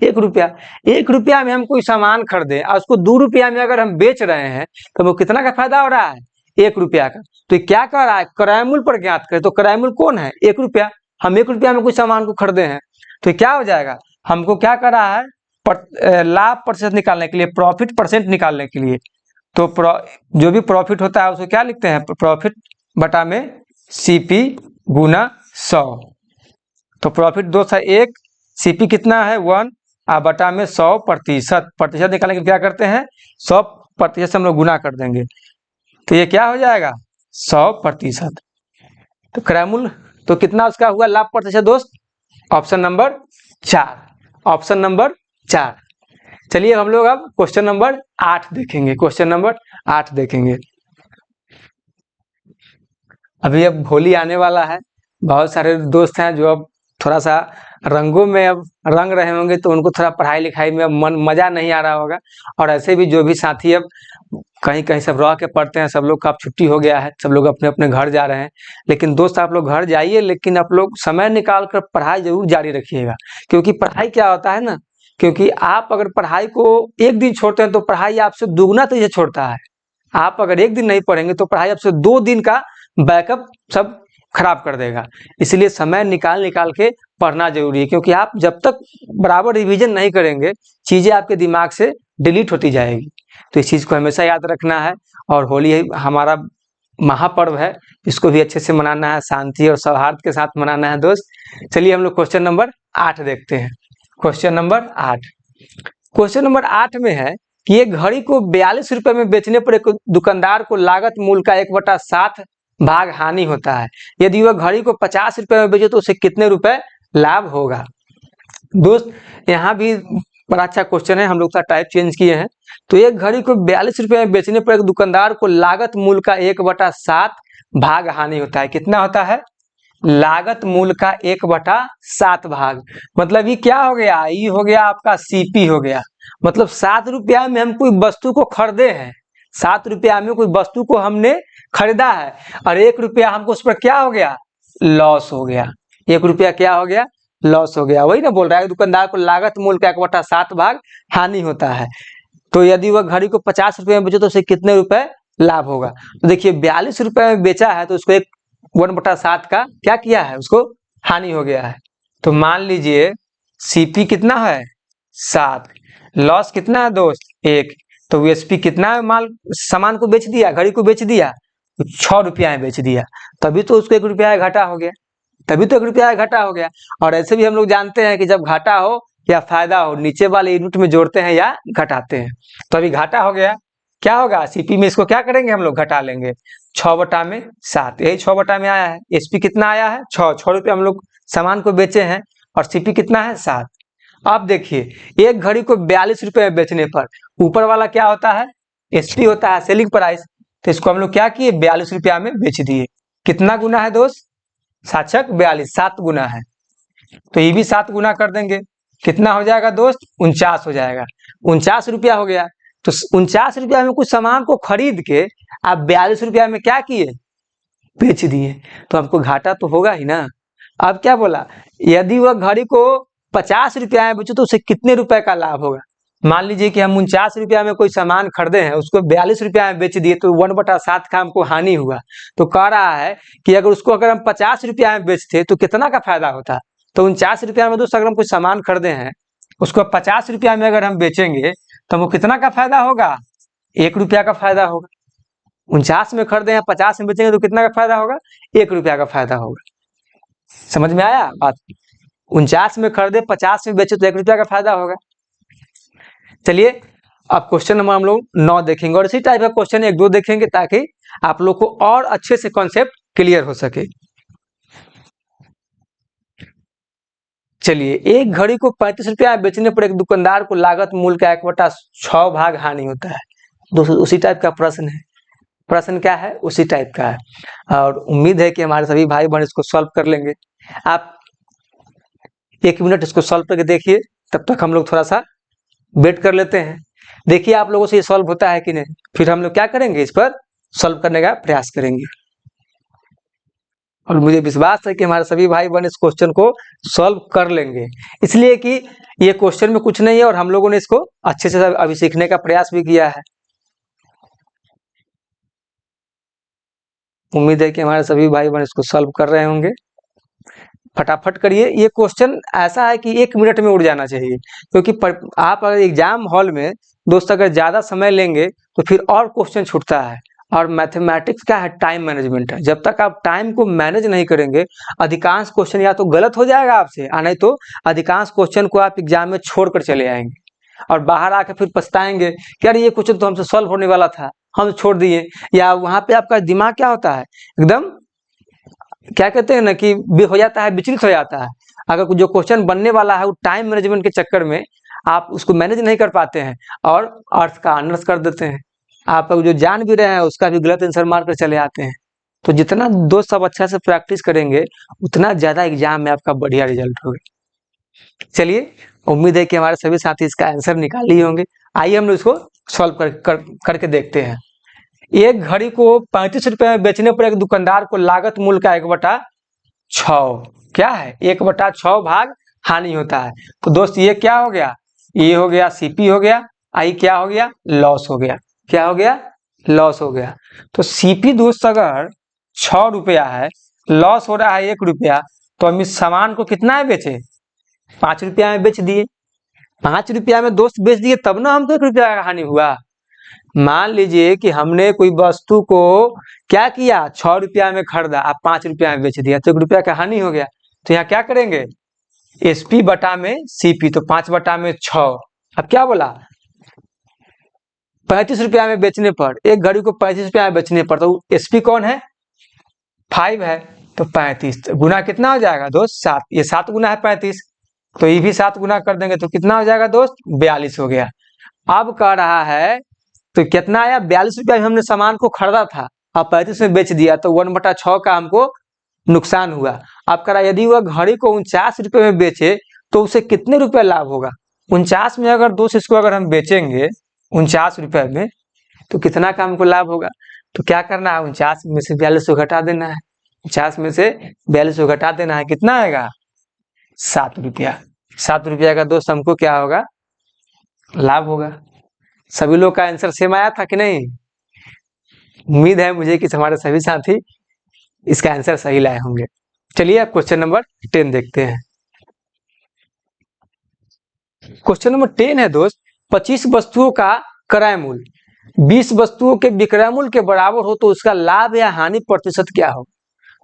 1 रुपया। 1 रुपया में हम कोई सामान खरीदे और उसको 2 रुपया में अगर हम बेच रहे हैं तो वो कितना का फायदा हो रहा है, 1 रुपया का। तो क्या कर रहा है, क्रय मूल्य पर ज्ञात करें। तो क्रय मूल्य कौन है, 1 रुपया। हम 1 रुपया में कुछ सामान को खरीदे हैं, तो क्या हो जाएगा, हमको क्या कर रहा है, लाभ प्रतिशत निकालने के लिए, प्रॉफिट परसेंट निकालने के लिए। तो जो भी प्रॉफिट होता है उसको क्या लिखते हैं, प्रॉफिट बटा में सीपी गुना 100। तो प्रॉफिट दोस्त है 1, सीपी कितना है 1, और बटा में 100%। प्रतिशत निकालने के लिए क्या करते हैं, 100% से हम लोग गुना कर देंगे। तो ये क्या हो जाएगा, 100%। तो क्रय मूल्य तो कितना उसका हुआ, लाभ प्रतिशत दोस्त, ऑप्शन नंबर 4। Option number 4। चलिए हम लोग अब क्वेश्चन नंबर 8 देखेंगे। क्वेश्चन नंबर 8 देखेंगे। अभी अब होली आने वाला है, बहुत सारे दोस्त हैं जो अब थोड़ा सा रंगों में अब रंग रहे होंगे, तो उनको थोड़ा पढ़ाई लिखाई में अब मज़ा नहीं आ रहा होगा। और ऐसे भी जो भी साथी अब कहीं कहीं सब रह के पढ़ते हैं, सब लोग का अब छुट्टी हो गया है, सब लोग अपने अपने घर जा रहे हैं। लेकिन दोस्त आप लोग घर जाइए, लेकिन आप लोग समय निकाल कर पढ़ाई जरूर जारी रखिएगा। क्योंकि पढ़ाई क्या होता है ना, क्योंकि आप अगर पढ़ाई को एक दिन छोड़ते हैं तो पढ़ाई आपसे दुगना तेज छोड़ता है। आप अगर एक दिन नहीं पढ़ेंगे तो पढ़ाई आपसे 2 दिन का बैकअप सब खराब कर देगा। इसलिए समय निकाल निकाल के पढ़ना जरूरी है, क्योंकि आप जब तक बराबर रिवीजन नहीं करेंगे, चीज़ें आपके दिमाग से डिलीट होती जाएगी। तो इस चीज़ को हमेशा याद रखना है। और होली हमारा महापर्व है, इसको भी अच्छे से मनाना है, शांति और सौहार्द के साथ मनाना है दोस्त। चलिए हम लोग क्वेश्चन नंबर 8 देखते हैं। क्वेश्चन नंबर 8, क्वेश्चन नंबर 8 में है कि एक घड़ी को 42 रुपए में बेचने पर एक दुकानदार को लागत मूल्य का 1/7 भाग हानि होता है। यदि वह घड़ी को 50 रुपए में बेचे तो उसे कितने रुपए लाभ होगा। दोस्त यहाँ भी बड़ा अच्छा क्वेश्चन है, हम लोग का टाइप चेंज किए हैं। तो एक घड़ी को 42 रुपए में बेचने पर एक दुकानदार को लागत मूल्य का 1/7 भाग हानि होता है। कितना होता है? लागत मूल्य का 1/7 भाग। मतलब ये क्या हो गया? ये हो गया आपका सीपी हो गया। मतलब 7 रुपया में हम कोई वस्तु को खरीदे हैं, 7 रुपया में कोई वस्तु को हमने खरीदा है, और 1 रुपया हमको उस पर क्या हो गया? लॉस हो गया। 1 रुपया क्या हो गया? लॉस हो गया। वही ना बोल रहा है, दुकानदार को लागत मूल्य का 1/7 भाग हानि होता है। तो यदि वह घड़ी को 50 रुपए में बेचे तो उसे कितने रुपए लाभ होगा। तो देखिए 42 रुपए में बेचा है, तो उसको 1/7 का क्या किया है? उसको हानि हो गया है। तो मान लीजिए सीपी कितना है? 7, लॉस कितना है दोस्त? 1। तो वीएसपी कितना है? माल सामान को बेच दिया, घड़ी को बेच दिया, तो 6 रुपया में बेच दिया, तभी तो उसको 1 रुपया घाटा हो गया, तभी तो 1 रुपया घाटा हो गया। और ऐसे भी हम लोग जानते हैं कि जब घाटा हो या फायदा हो, नीचे वाले यूनिट में जोड़ते हैं या घटाते हैं। तो अभी घाटा हो गया, क्या होगा? सीपी में इसको क्या करेंगे? हम लोग घटा लेंगे, 6/7। यही 6 में आया है। एसपी कितना आया है? 6 रुपये हम लोग सामान को बेचे हैं, और सीपी कितना है? 7। अब देखिए एक घड़ी को 42 रुपए में बेचने पर ऊपर वाला क्या होता है? एसपी होता है, सेलिंग प्राइस। तो इसको हम लोग क्या किए? 42 रुपया में बेच दिए। कितना गुना है दोस्त? 7 42, 7 गुना है। तो ये भी 7 गुना कर देंगे, कितना हो जाएगा दोस्त? 49 हो जाएगा। 49 रुपया हो गया। तो 49 रुपया में कुछ सामान को खरीद के आप 42 रुपया में क्या किए? बेच दिए। तो हमको घाटा तो होगा ही ना। अब क्या बोला? यदि वह घड़ी को 50 रुपया में बेचे तो उसे कितने रुपए का लाभ होगा। मान लीजिए कि हम 49 रुपया में कोई सामान खरीदे हैं, उसको 42 रुपया में बेच दिए, तो 1/7 का हमको हानि हुआ। तो कह रहा है कि अगर हम 50 रुपया में बेचते तो कितना का फायदा होता। तो 49 रुपया में दोस्तों अगर हम कुछ सामान खरीदे हैं, उसको 50 रुपया में अगर हम बेचेंगे तो हमको कितना का फायदा होगा? 1 रुपया का फायदा होगा। 49 में खरीदे हैं, 50 में बेचेंगे तो कितना का फायदा होगा? 1 रुपया का फायदा होगा। समझ में आया बात? 49 में खरीदे, 50 में बेचे तो 1 रुपया का फायदा होगा। चलिए अब क्वेश्चन नंबर हम लोग 9 देखेंगे, और इसी टाइप का क्वेश्चन 1-2 देखेंगे ताकि आप लोग को और अच्छे से कॉन्सेप्ट क्लियर हो सके। चलिए एक घड़ी को 35 रुपया बेचने पर एक दुकानदार को लागत मूल्य का 1/6 भाग हानि होता है। दोस्तों उसी टाइप का प्रश्न है। प्रश्न क्या है? उसी टाइप का है, और उम्मीद है कि हमारे सभी भाई बहन इसको सॉल्व कर लेंगे। आप 1 मिनट इसको सॉल्व करके देखिए, तब तक हम लोग थोड़ा सा वेट कर लेते हैं। देखिए आप लोगों से ये सॉल्व होता है कि नहीं, फिर हम लोग क्या करेंगे? इस पर सॉल्व करने का प्रयास करेंगे। और मुझे विश्वास है कि हमारे सभी भाई बहन इस क्वेश्चन को सॉल्व कर लेंगे, इसलिए कि ये क्वेश्चन में कुछ नहीं है, और हम लोगों ने इसको अच्छे से अभी सीखने का प्रयास भी किया है। उम्मीद है कि हमारे सभी भाई बहन इसको सॉल्व कर रहे होंगे। फटाफट करिए। ये क्वेश्चन ऐसा है कि 1 मिनट में उड़ जाना चाहिए, क्योंकि आप अगर एग्जाम हॉल में दोस्त अगर ज़्यादा समय लेंगे तो फिर और क्वेश्चन छूटता है। और मैथमेटिक्स क्या है? टाइम मैनेजमेंट है। जब तक आप टाइम को मैनेज नहीं करेंगे, अधिकांश क्वेश्चन या तो गलत हो जाएगा आपसे, और नहीं तो अधिकांश क्वेश्चन को आप एग्जाम में छोड़ कर चले आएंगे, और बाहर आकर फिर पछताएंगे कि यार ये क्वेश्चन तो हमसे सॉल्व होने वाला था, हम छोड़ दिए। या वहाँ पे आपका दिमाग क्या होता है? एकदम क्या कहते हैं ना कि हो जाता है, विचलित हो जाता है। अगर जो क्वेश्चन बनने वाला है वो टाइम मैनेजमेंट के चक्कर में आप उसको मैनेज नहीं कर पाते हैं, और अर्थ का अनर्थ कर देते हैं। आप जो जान भी रहे हैं उसका भी गलत आंसर मार कर चले आते हैं। तो जितना दोस्त सब अच्छा से प्रैक्टिस करेंगे उतना ज़्यादा एग्जाम में आपका बढ़िया रिजल्ट होगा। चलिए, उम्मीद है कि हमारे सभी साथी इसका आंसर निकाल लिए होंगे। आइए हम लोग इसको सॉल्व करके देखते हैं। एक घड़ी को 35 रुपए में बेचने पर एक दुकानदार को लागत मूल्य का 1/6 क्या है, 1/6 भाग हानि होता है। तो दोस्त ये क्या हो गया, ये हो गया सीपी हो गया, आई क्या हो गया, लॉस हो गया। क्या हो गया, लॉस हो गया। तो सीपी दोस्त अगर 6 रुपया है, लॉस हो रहा है 1 रुपया, तो हम इस सामान को कितना में बेचे, 5 रुपया में बेच दिए। 5 रुपया में दोस्त बेच दिए तब ना हमको 1 रुपया का हानि हुआ। मान लीजिए कि हमने कोई वस्तु को क्या किया, 6 रुपया में खरीदा, आप 5 रुपया में बेच दिया, तो 1 रुपया का हानि हो गया। तो यहाँ क्या करेंगे, एसपी बटा में सीपी, तो 5/6। अब क्या बोला, 35 रुपया में बेचने पर, एक घड़ी को 35 रुपया में बेचने पर, तो एसपी कौन है, 5 है, तो 35 गुना कितना हो जाएगा दोस्त, 7। ये 7 गुना है 35, तो ये भी 7 गुना कर देंगे तो कितना हो जाएगा दोस्त, 42 हो गया। अब कह रहा है तो कितना आया, 42 रुपया में हमने सामान को खरीदा था और 35 में बेच दिया, तो 1/6 का हमको नुकसान हुआ। अब कह रहा यदि वह घड़ी को 49 रुपये में बेचे तो उसे कितने रुपए लाभ होगा। 49 में अगर दोस्त इसको अगर हम बेचेंगे 49 रुपये में, तो कितना का हमको लाभ होगा। तो क्या करना है, 49 में से 42 को घटा देना है, 50 में से 42 को घटा देना है, कितना आएगा, 7 रुपया। 7 रुपया का दोस्त हमको क्या होगा, लाभ होगा। सभी लोग का आंसर सेम आया था कि नहीं। उम्मीद है मुझे कि हमारे सभी साथी इसका आंसर सही लाए होंगे। चलिए अब क्वेश्चन नंबर 10 देखते हैं। क्वेश्चन नंबर 10 है दोस्त, 25 वस्तुओं का क्रय मूल्य 20 वस्तुओं के विक्रय मूल्य के बराबर हो तो उसका लाभ या हानि प्रतिशत क्या हो।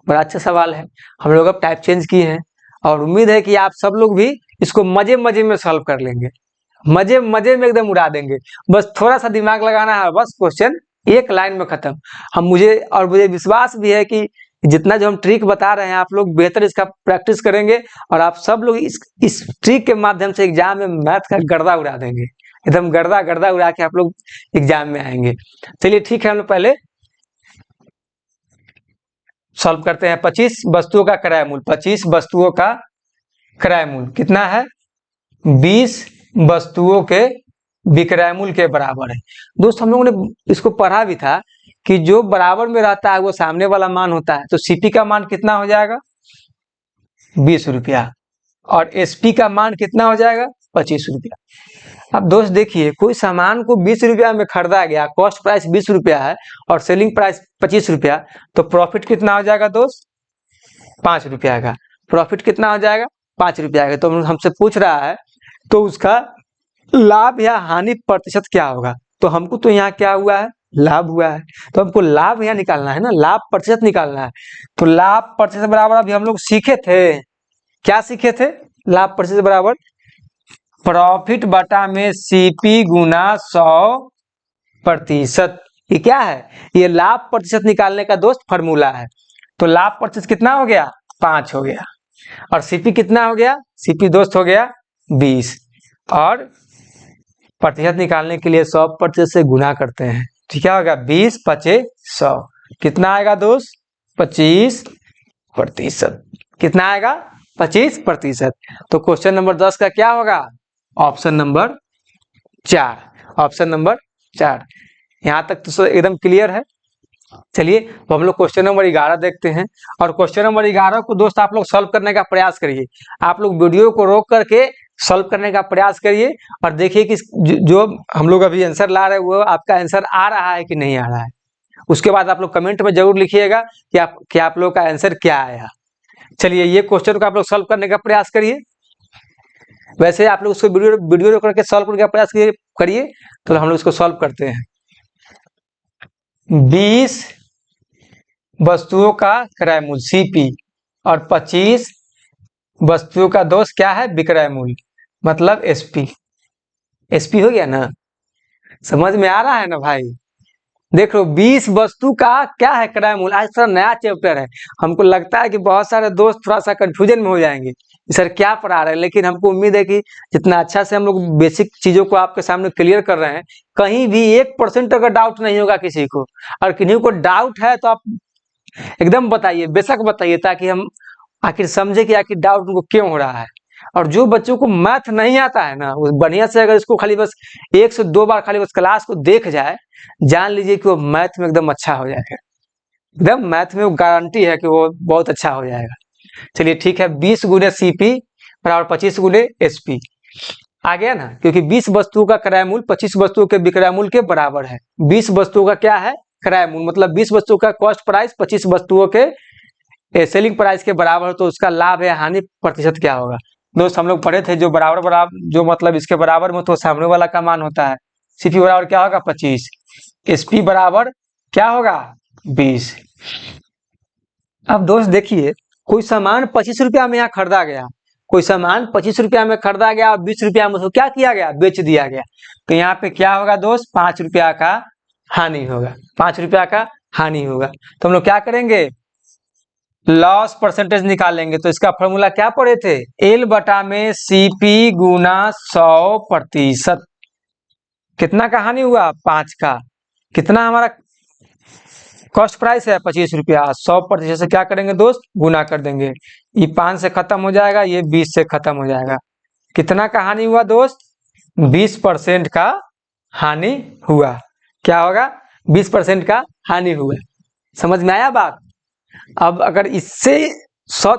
बड़ा अच्छा सवाल है। हम लोग अब टाइप चेंज किए हैं और उम्मीद है कि आप सब लोग भी इसको मजे मजे में सॉल्व कर लेंगे, मजे मजे में एकदम उड़ा देंगे। बस थोड़ा सा दिमाग लगाना है, बस क्वेश्चन एक लाइन में खत्म। मुझे विश्वास भी है कि जितना जो हम ट्रिक बता रहे हैं आप लोग बेहतर इसका प्रैक्टिस करेंगे और आप सब लोग इस ट्रिक के माध्यम से एग्जाम में मैथ का गर्दा उड़ा देंगे, एकदम गर्दा उड़ा के आप लोग एग्जाम में आएंगे। चलिए ठीक है, हम लोग पहले सॉल्व करते हैं। 25 वस्तुओं का क्रय मूल्य, 25 वस्तुओं का क्रय मूल्य कितना है, 20 वस्तुओं के विक्रय मूल्य के बराबर है। दोस्त हम लोगों ने इसको पढ़ा भी था कि जो बराबर में रहता है वो सामने वाला मान होता है। तो सीपी का मान कितना हो जाएगा, 20 रुपया, और एसपी का मान कितना हो जाएगा, 25 रुपया। अब दोस्त देखिए, कोई सामान को 20 रुपया में खरीदा गया, कॉस्ट प्राइस 20 रुपया है और सेलिंग प्राइस 25 रुपया, तो प्रॉफिट कितना हो जाएगा दोस्त, 5 रुपया का। प्रॉफिट कितना हो जाएगा, 5 रुपया का। तो हमसे पूछ रहा है तो उसका लाभ या हानि प्रतिशत क्या होगा। तो हमको तो यहाँ क्या हुआ है, लाभ हुआ है, तो हमको लाभ यहाँ निकालना है ना, लाभ प्रतिशत निकालना है। तो लाभ प्रतिशत बराबर अभी हम लोग सीखे थे, क्या सीखे थे, लाभ प्रतिशत बराबर प्रॉफिट बटा में सीपी गुना 100%। ये क्या है, ये लाभ प्रतिशत निकालने का दोस्त फॉर्मूला है। तो लाभ प्रतिशत कितना हो गया, 5 हो गया, और सीपी कितना हो गया, सीपी दोस्त हो गया 20, और प्रतिशत निकालने के लिए 100% से गुना करते हैं। तो क्या होगा, 20 × 100 कितना आएगा दोस्त, 25%। कितना आएगा, 25%। तो क्वेश्चन नंबर 10 का क्या होगा, ऑप्शन नंबर 4। Option number 4। यहाँ तक तो एकदम क्लियर है। चलिए तो हम लोग क्वेश्चन नंबर 11 देखते हैं। और क्वेश्चन नंबर 11 को दोस्त आप लोग सॉल्व करने का प्रयास करिए। आप लोग वीडियो को रोक करके सॉल्व करने का प्रयास करिए और देखिए कि जो हम लोग अभी आंसर ला रहे हैं वो आपका आंसर आ रहा है कि नहीं आ रहा है। उसके बाद आप लोग कमेंट में जरूर लिखिएगा कि आप लोग का आंसर क्या आया। चलिए ये क्वेश्चन को आप लोग सॉल्व करने का प्रयास करिए। वैसे आप लोग उसको वीडियो करके सॉल्व करने का प्रयास करिए। तो हम लोग इसको सॉल्व करते हैं। 20 वस्तुओं का क्रय मूल्य सीपी और 25 वस्तुओं का दोस्त क्या है, विक्रय मूल्य, मतलब एसपी। एसपी हो गया ना, समझ में आ रहा है ना भाई। देख लो 20 वस्तु का क्या है क्रय मूल्य। आज थोड़ा नया चैप्टर है, हमको लगता है कि बहुत सारे दोस्त थोड़ा सा कंफ्यूजन में हो जाएंगे सर क्या पढ़ा रहे हैं, लेकिन हमको उम्मीद है कि जितना अच्छा से हम लोग बेसिक चीजों को आपके सामने क्लियर कर रहे हैं, कहीं भी 1% अगर डाउट नहीं होगा किसी को, और किन्हीं को डाउट है तो आप एकदम बताइए, बेशक बताइए, ताकि हम आखिर समझे कि आखिर डाउट उनको क्यों हो रहा है। और जो बच्चों को मैथ नहीं आता है ना, वो बढ़िया से अगर इसको खाली बस 1 से 2 बार खाली बस क्लास को देख जाए, जान लीजिए कि वो मैथ में एकदम अच्छा हो जाएगा। एकदम मैथ में वो गारंटी है कि वो बहुत अच्छा हो जाएगा। चलिए ठीक है, 20 गुने CP बराबर 25 गुने SP आ गया ना, क्योंकि 20 वस्तुओं का क्रय मूल्य 25 वस्तुओं के विक्रय मूल्य के बराबर है। 20 वस्तुओं का क्या है, क्रय मूल्य, मतलब 20 वस्तुओं का कॉस्ट प्राइस 25 वस्तुओं के सेलिंग प्राइस के बराबर हो, तो उसका लाभ या हानि प्रतिशत क्या होगा। दोस्त हम लोग पढ़े थे, जो बराबर बराबर जो मतलब इसके बराबर में तो सामने वाला का मान होता है। CP बराबर क्या होगा 25, SP बराबर क्या होगा 20। अब दोस्त देखिए, कोई सामान 25 रुपया में यहाँ खरीदा गया, कोई सामान 25 रुपया में खरीदा गया और 20 रुपया में उसको क्या किया गया, बेच दिया गया। तो यहाँ पे क्या होगा दोस्त, 5 रुपया का हानि होगा, 5 रुपया का हानि होगा। तो हम लोग क्या करेंगे, लॉस परसेंटेज निकालेंगे। तो इसका फॉर्मूला क्या पढ़े थे, L बटा में CP गुना 100%। कितना का हानि हुआ, 5 का। कितना हमारा कॉस्ट प्राइस है 25 रुपया, 100% से क्या करेंगे दोस्त, गुना कर देंगे। ये 5 से खत्म हो जाएगा, ये 20 से खत्म हो जाएगा। कितना का हानि हुआ दोस्त, 20% का हानि हुआ। क्या होगा, 20% का हानि हुआ। समझ में आया बात। अब अगर इससे 100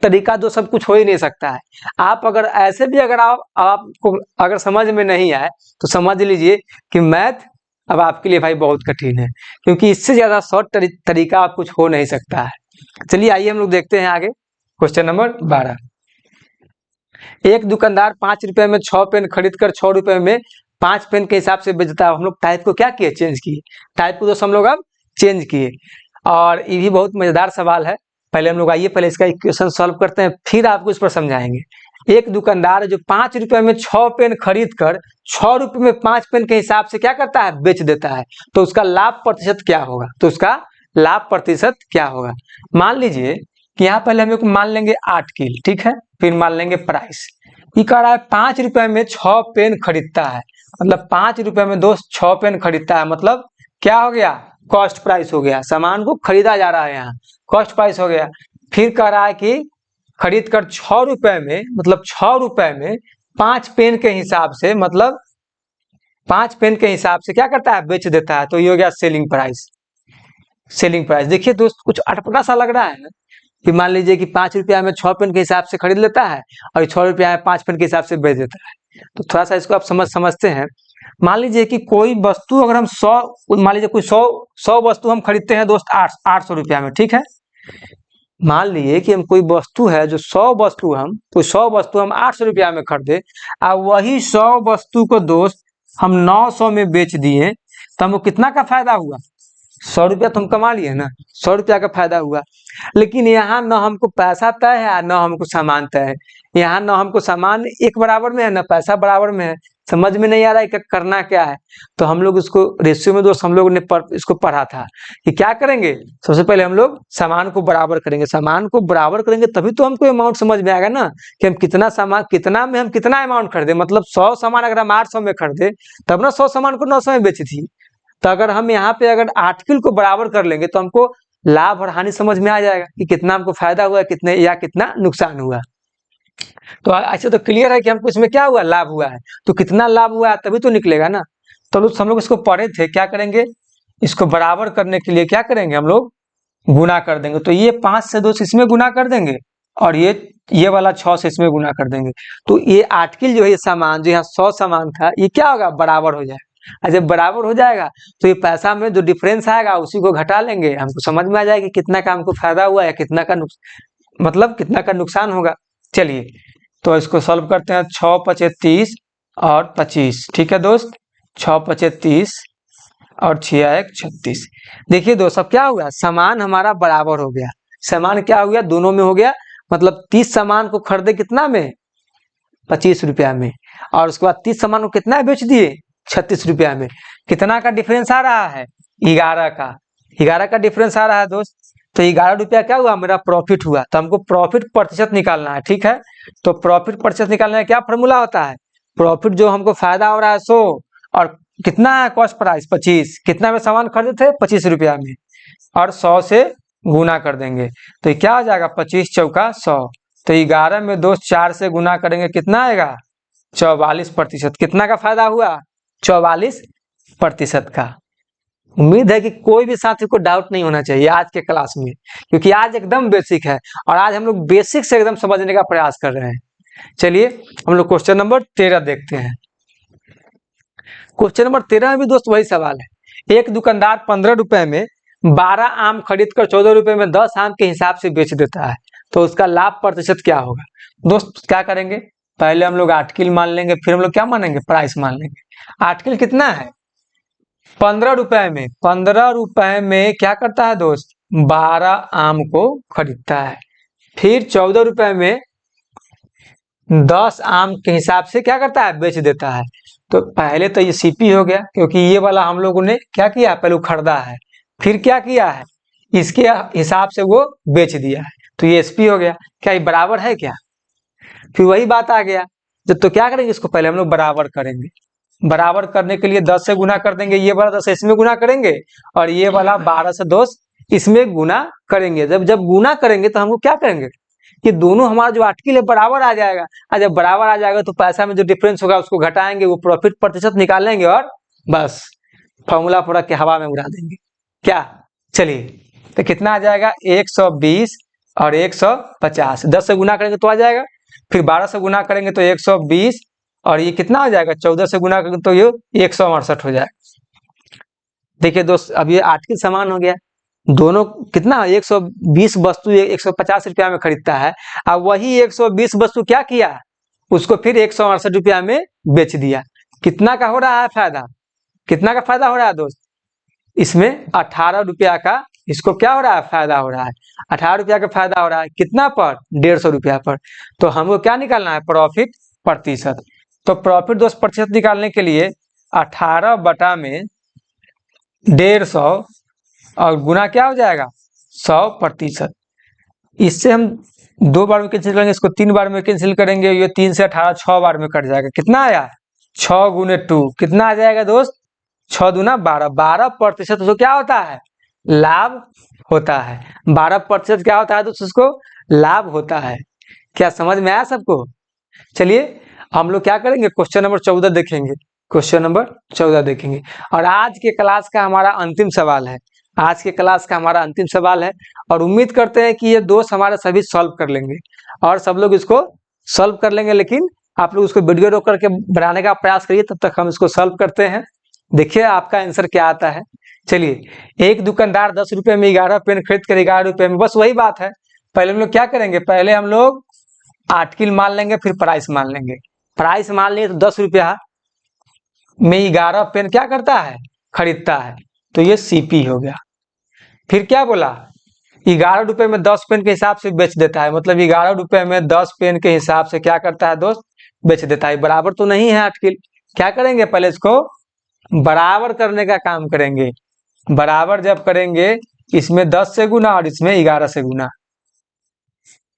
तरीका तो सब कुछ हो ही नहीं सकता है। आप अगर ऐसे भी अगर आपको अगर समझ में नहीं आए, तो समझ लीजिए कि मैथ अब आपके लिए भाई बहुत कठिन है, क्योंकि इससे ज्यादा शॉर्ट तरीका आप कुछ हो नहीं सकता है। चलिए आइए हम लोग देखते हैं आगे, क्वेश्चन नंबर 12। एक दुकानदार 5 रुपए में 6 पेन खरीद कर 6 रुपए में 5 पेन के हिसाब से बेचता है। हम लोग टाइप को क्या किए, चेंज किए। टाइप को तो हम लोग अब चेंज किए, और ये भी बहुत मजेदार सवाल है। पहले हम लोग आइए पहले इसका इक्वेशन सॉल्व करते हैं, फिर आपको इस पर समझाएंगे। एक दुकानदार जो 5 रुपए में 6 पेन खरीद कर 6 रुपए में 5 पेन के हिसाब से क्या करता है, बेच देता है। तो उसका लाभ प्रतिशत क्या होगा, तो उसका लाभ प्रतिशत क्या होगा। मान लीजिए कि यहाँ पहले हम लोग मान लेंगे 8 किल, ठीक है, फिर मान लेंगे प्राइस। ये कह रहा है 5 रुपए में 6 पेन खरीदता है, मतलब 5 रुपए में दोस्त 6 पेन खरीदता है, मतलब क्या हो गया, कॉस्ट प्राइस हो गया। सामान को खरीदा जा रहा है, यहाँ कॉस्ट प्राइस हो गया। फिर कह रहा है कि खरीद कर 6 रुपए में, मतलब 6 रुपए में 5 पेन के हिसाब से, मतलब 5 पेन के हिसाब से क्या करता है, बेच देता है। तो ये हो गया सेलिंग प्राइस। सेलिंग प्राइस देखिए दोस्त, कुछ अटपटा सा लग रहा है ना, कि मान लीजिए कि 5 रुपया में 6 पेन के हिसाब से खरीद लेता है, और 6 रुपया में 5 पेन के हिसाब से बेच देता है। तो थोड़ा सा इसको आप समझते हैं। मान लीजिए कि कोई वस्तु अगर हम 100, मान लीजिए कोई 100 वस्तु हम खरीदते हैं दोस्त 800 रुपया में, ठीक है। मान लीजिए कि हम कोई वस्तु है जो 100 वस्तु हम 800 रुपया में खरीदे, और वही 100 वस्तु को दोस्त हम 900 में बेच दिए, तो हमको कितना का फायदा हुआ, 100 रुपया तो हम कमा लिए ना, 100 रुपया का फायदा हुआ। लेकिन यहाँ न हमको पैसा तय है, न हमको सामान तय है। यहाँ न हमको सामान एक बराबर में है, न पैसा बराबर में है। समझ में नहीं आ रहा है कि करना क्या है। तो हम लोग इसको रेशियो में दोस्त हम लोग ने इसको पढ़ा था कि क्या करेंगे, सबसे पहले हम लोग सामान को बराबर करेंगे। सामान को बराबर करेंगे तभी तो हमको अमाउंट समझ में आएगा ना, कि हम कितना सामान, कितना में हम कितना अमाउंट खरीदे। मतलब 100 सामान अगर हम 800 में खरीदे, तब ना 100 सामान को 900 में बेची थी। तो अगर हम यहाँ पे अगर आर्टिकल को बराबर कर लेंगे, तो हमको लाभ और हानि समझ में आ जाएगा कि कितना हमको फायदा हुआ, कितने या कितना नुकसान हुआ। तो ऐसे तो क्लियर है कि हमको इसमें क्या हुआ, लाभ हुआ है। तो कितना लाभ हुआ है तभी तो निकलेगा ना। तो हम लोग इसको पढ़े थे, क्या करेंगे, इसको बराबर करने के लिए क्या करेंगे, हम लोग गुना कर देंगे। तो ये 5 से दोस्त इसमें गुना कर देंगे, और ये वाला 6 से इसमें गुना कर देंगे। तो ये आर्टिकल जो है, ये सामान जो यहाँ 100 सामान था, ये क्या होगा, बराबर हो जाएगा। और जब बराबर हो जाएगा तो ये पैसा में जो डिफरेंस आएगा उसी को घटा लेंगे। हमको समझ में आ जाएगा कि कितना का हमको फायदा हुआ या कितना का मतलब कितना का नुकसान होगा। चलिए तो इसको सॉल्व करते हैं। 6 पचे 30 और 25, ठीक है दोस्त, 6 पचे 30 और 6 एक 36। देखिए दोस्त अब क्या हुआ, सामान हमारा बराबर हो गया। सामान क्या हो गया, दोनों में हो गया। मतलब 30 सामान को खरीदे कितना में, 25 रुपया में, और उसके बाद 30 सामान को कितना बेच दिए, 36 रुपया में। कितना का डिफरेंस आ रहा है, 11 का। 11 का डिफरेंस आ रहा है दोस्त। तो 11 रुपया क्या हुआ, मेरा प्रॉफिट हुआ। तो हमको प्रॉफिट प्रतिशत निकालना है, ठीक है। तो प्रॉफिट प्रतिशत निकालने का क्या फॉर्मूला होता है, प्रॉफिट जो हमको फायदा हो रहा है 100, और कितना है कॉस्ट प्राइस 25, कितना में सामान खरीदे थे 25 रुपया में, और 100 से गुना कर देंगे तो ये क्या हो जाएगा 25 चौका 100। तो 11 में दोस्त 4 से गुना करेंगे कितना आएगा 44%। कितना का फायदा हुआ 44% का। उम्मीद है कि कोई भी साथी को डाउट नहीं होना चाहिए आज के क्लास में, क्योंकि आज एकदम बेसिक है और आज हम लोग बेसिक से एकदम समझने का प्रयास कर रहे हैं। चलिए हम लोग क्वेश्चन नंबर 13 देखते हैं। क्वेश्चन नंबर 13 में भी दोस्त वही सवाल है। एक दुकानदार 15 रुपए में 12 आम खरीद कर 14 रुपए में 10 आम के हिसाब से बेच देता है, तो उसका लाभ प्रतिशत क्या होगा। दोस्त क्या करेंगे, पहले हम लोग आर्टिकल मान लेंगे, फिर हम लोग क्या मानेंगे प्राइस मान लेंगे। आर्टिकल कितना है 15 रुपए में, 15 रुपए में क्या करता है दोस्त 12 आम को खरीदता है, फिर 14 रुपए में 10 आम के हिसाब से क्या करता है बेच देता है। तो पहले तो ये सीपी हो गया, क्योंकि ये वाला हम लोगों ने क्या किया पहले खरीदा है, फिर क्या किया है इसके हिसाब से वो बेच दिया है, तो ये एसपी हो गया। क्या ये बराबर है क्या, फिर वही बात आ गया जब, तो क्या करेंगे इसको पहले हम लोग बराबर करेंगे। बराबर करने के लिए 10 से गुना कर देंगे, ये वाला 10 इसमें गुना करेंगे और ये वाला 12 से दोस्त इसमें गुना करेंगे। जब जब गुना करेंगे तो हम लोग क्या करेंगे कि दोनों हमारा जो आर्टिकल है बराबर आ जाएगा, और जब बराबर आ जाएगा तो पैसा में जो डिफरेंस होगा उसको घटाएंगे, वो प्रॉफिट प्रतिशत निकालेंगे और बस फॉर्मूला पूरा के हवा में उड़ा देंगे। क्या चलिए तो कितना आ जाएगा 120 और 150, 10 से गुना करेंगे तो आ जाएगा, फिर 12 से गुना करेंगे तो 120 और ये कितना हो जाएगा 14 से गुना करेंगे तो ये 168 हो जाएगा। देखिए दोस्त अब ये आर्टिकल समान हो गया, दोनों कितना 120 वस्तु 150 रुपया में खरीदता है, अब वही 120 वस्तु क्या किया उसको फिर 168 रुपया में बेच दिया। कितना का हो रहा है फायदा, कितना का फायदा हो रहा है दोस्त इसमें 18 रुपया का इसको क्या हो रहा है फायदा हो रहा है, 18 रुपया का फायदा हो रहा है कितना पर 150 रुपया पर। तो हमको क्या निकालना है प्रॉफिट प्रतिशत। तो प्रॉफिट दोस्त प्रतिशत निकालने के लिए 18 बटा में 150 और गुना क्या हो जाएगा 100%। इससे हम 2 बार में कैंसिल करेंगे, इसको 3 बार में कैंसिल करेंगे, ये 3 से 18 6 बार में कट जाएगा। कितना आया 6 गुने 2 कितना आ जाएगा दोस्त 6 दूना 12, 12% तो क्या होता है लाभ होता है। 12% क्या होता है दोस्त उसको लाभ होता है। क्या समझ में आया सबको। चलिए हम लोग क्या करेंगे क्वेश्चन नंबर 14 देखेंगे, क्वेश्चन नंबर 14 देखेंगे और आज के क्लास का हमारा अंतिम सवाल है, आज के क्लास का हमारा अंतिम सवाल है और उम्मीद करते हैं कि ये दोस्त हमारे सभी सॉल्व कर लेंगे और सब लोग इसको सॉल्व कर लेंगे। लेकिन आप लोग उसको वीडियो रोक करके बनाने का प्रयास करिए, तब तक हम इसको सॉल्व करते हैं। देखिए आपका आंसर क्या आता है। चलिए एक दुकानदार 10 रुपए में 11 पेन खरीद कर 11 रुपए में, बस वही बात है। पहले हम लोग क्या करेंगे, पहले हम लोग आर्टिकल मान लेंगे फिर प्राइस मान लेंगे। प्राइस मान लिए तो 10 रुपया में 11 पेन क्या करता है खरीदता है, तो ये सीपी हो गया। फिर क्या बोला 11 रुपए में 10 पेन के हिसाब से बेच देता है, मतलब 11 रुपए में 10 पेन के हिसाब से क्या करता है दोस्त बेच देता है। बराबर तो नहीं है आर्टिकल, क्या करेंगे पहले इसको बराबर करने का काम करेंगे। बराबर जब करेंगे इसमें 10 से गुना और इसमें 11 से गुना,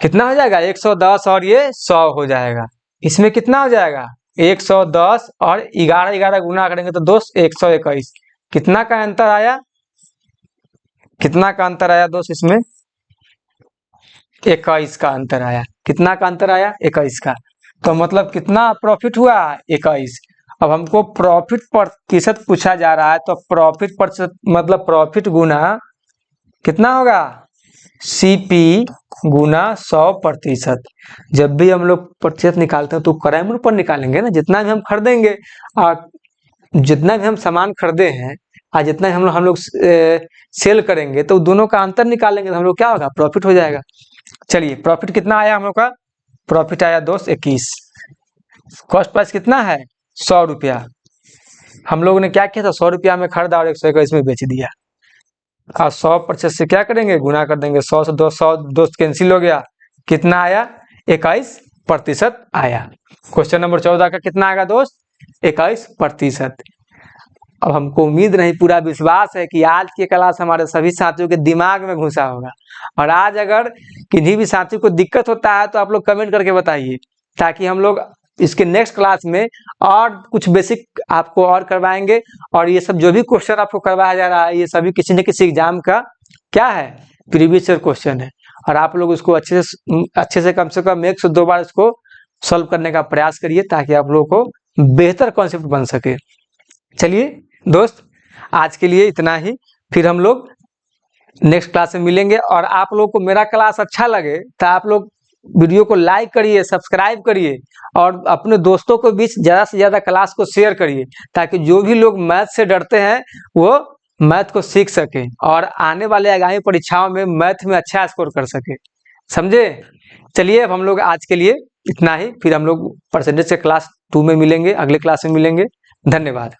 कितना हो जाएगा 110 और ये 100 हो जाएगा। इसमें कितना हो जाएगा 110 और 11 11 गुना करेंगे तो दोस्त 121। कितना का अंतर आया, कितना का अंतर आया दोस्त इसमें 21 का अंतर आया। कितना का अंतर आया 21 का, तो मतलब कितना प्रॉफिट हुआ 21। अब हमको प्रॉफिट प्रतिशत पूछा जा रहा है, तो प्रॉफिट प्रतिशत मतलब प्रॉफिट गुना कितना होगा सीपी गुना 100%। जब भी हम लोग प्रतिशत निकालते हैं तो क्रय पर निकालेंगे ना, जितना भी हम खरीदेंगे और जितना भी हम सामान खरीदे हैं और जितना भी हम लोग सेल करेंगे तो दोनों का अंतर निकालेंगे तो हम लोग क्या होगा प्रॉफिट हो जाएगा। चलिए प्रॉफिट कितना आया हम लोग का, प्रॉफिट आया दोस्त 21। कॉस्ट प्राइस कितना है 100 रुपया। हम लोगों ने क्या किया था 100 रुपया में खरीदा और 121 में बेच दिया। और 100% से क्या करेंगे गुना कर देंगे, 100 से 200 दोस्त कैंसिल हो गया। कितना आया 21% आया। क्वेश्चन नंबर 14 का कितना आएगा दोस्त 21%। अब हमको उम्मीद नहीं पूरा विश्वास है कि आज की क्लास हमारे सभी साथियों के दिमाग में घुसा होगा। और आज अगर किन्हीं भी साथी को दिक्कत होता है तो आप लोग कमेंट करके बताइए, ताकि हम लोग इसके नेक्स्ट क्लास में और कुछ बेसिक आपको और करवाएंगे। और ये सब जो भी क्वेश्चन आपको करवाया जा रहा है ये सभी किसी न किसी एग्जाम का क्या है प्रीवियस ईयर क्वेश्चन है, और आप लोग उसको अच्छे से कम 1 से 2 बार इसको सॉल्व करने का प्रयास करिए, ताकि आप लोगों को बेहतर कॉन्सेप्ट बन सके। चलिए दोस्त, आज के लिए इतना ही, फिर हम लोग नेक्स्ट क्लास में मिलेंगे। और आप लोगों को मेरा क्लास अच्छा लगे तो आप लोग वीडियो को लाइक करिए, सब्सक्राइब करिए, और अपने दोस्तों के बीच ज़्यादा से ज़्यादा क्लास को शेयर करिए, ताकि जो भी लोग मैथ से डरते हैं वो मैथ को सीख सके और आने वाले आगामी परीक्षाओं में मैथ में अच्छा स्कोर कर सके। समझे? चलिए, अब हम लोग आज के लिए इतना ही, फिर हम लोग परसेंटेज के क्लास 2 में मिलेंगे, अगले क्लास में मिलेंगे। धन्यवाद।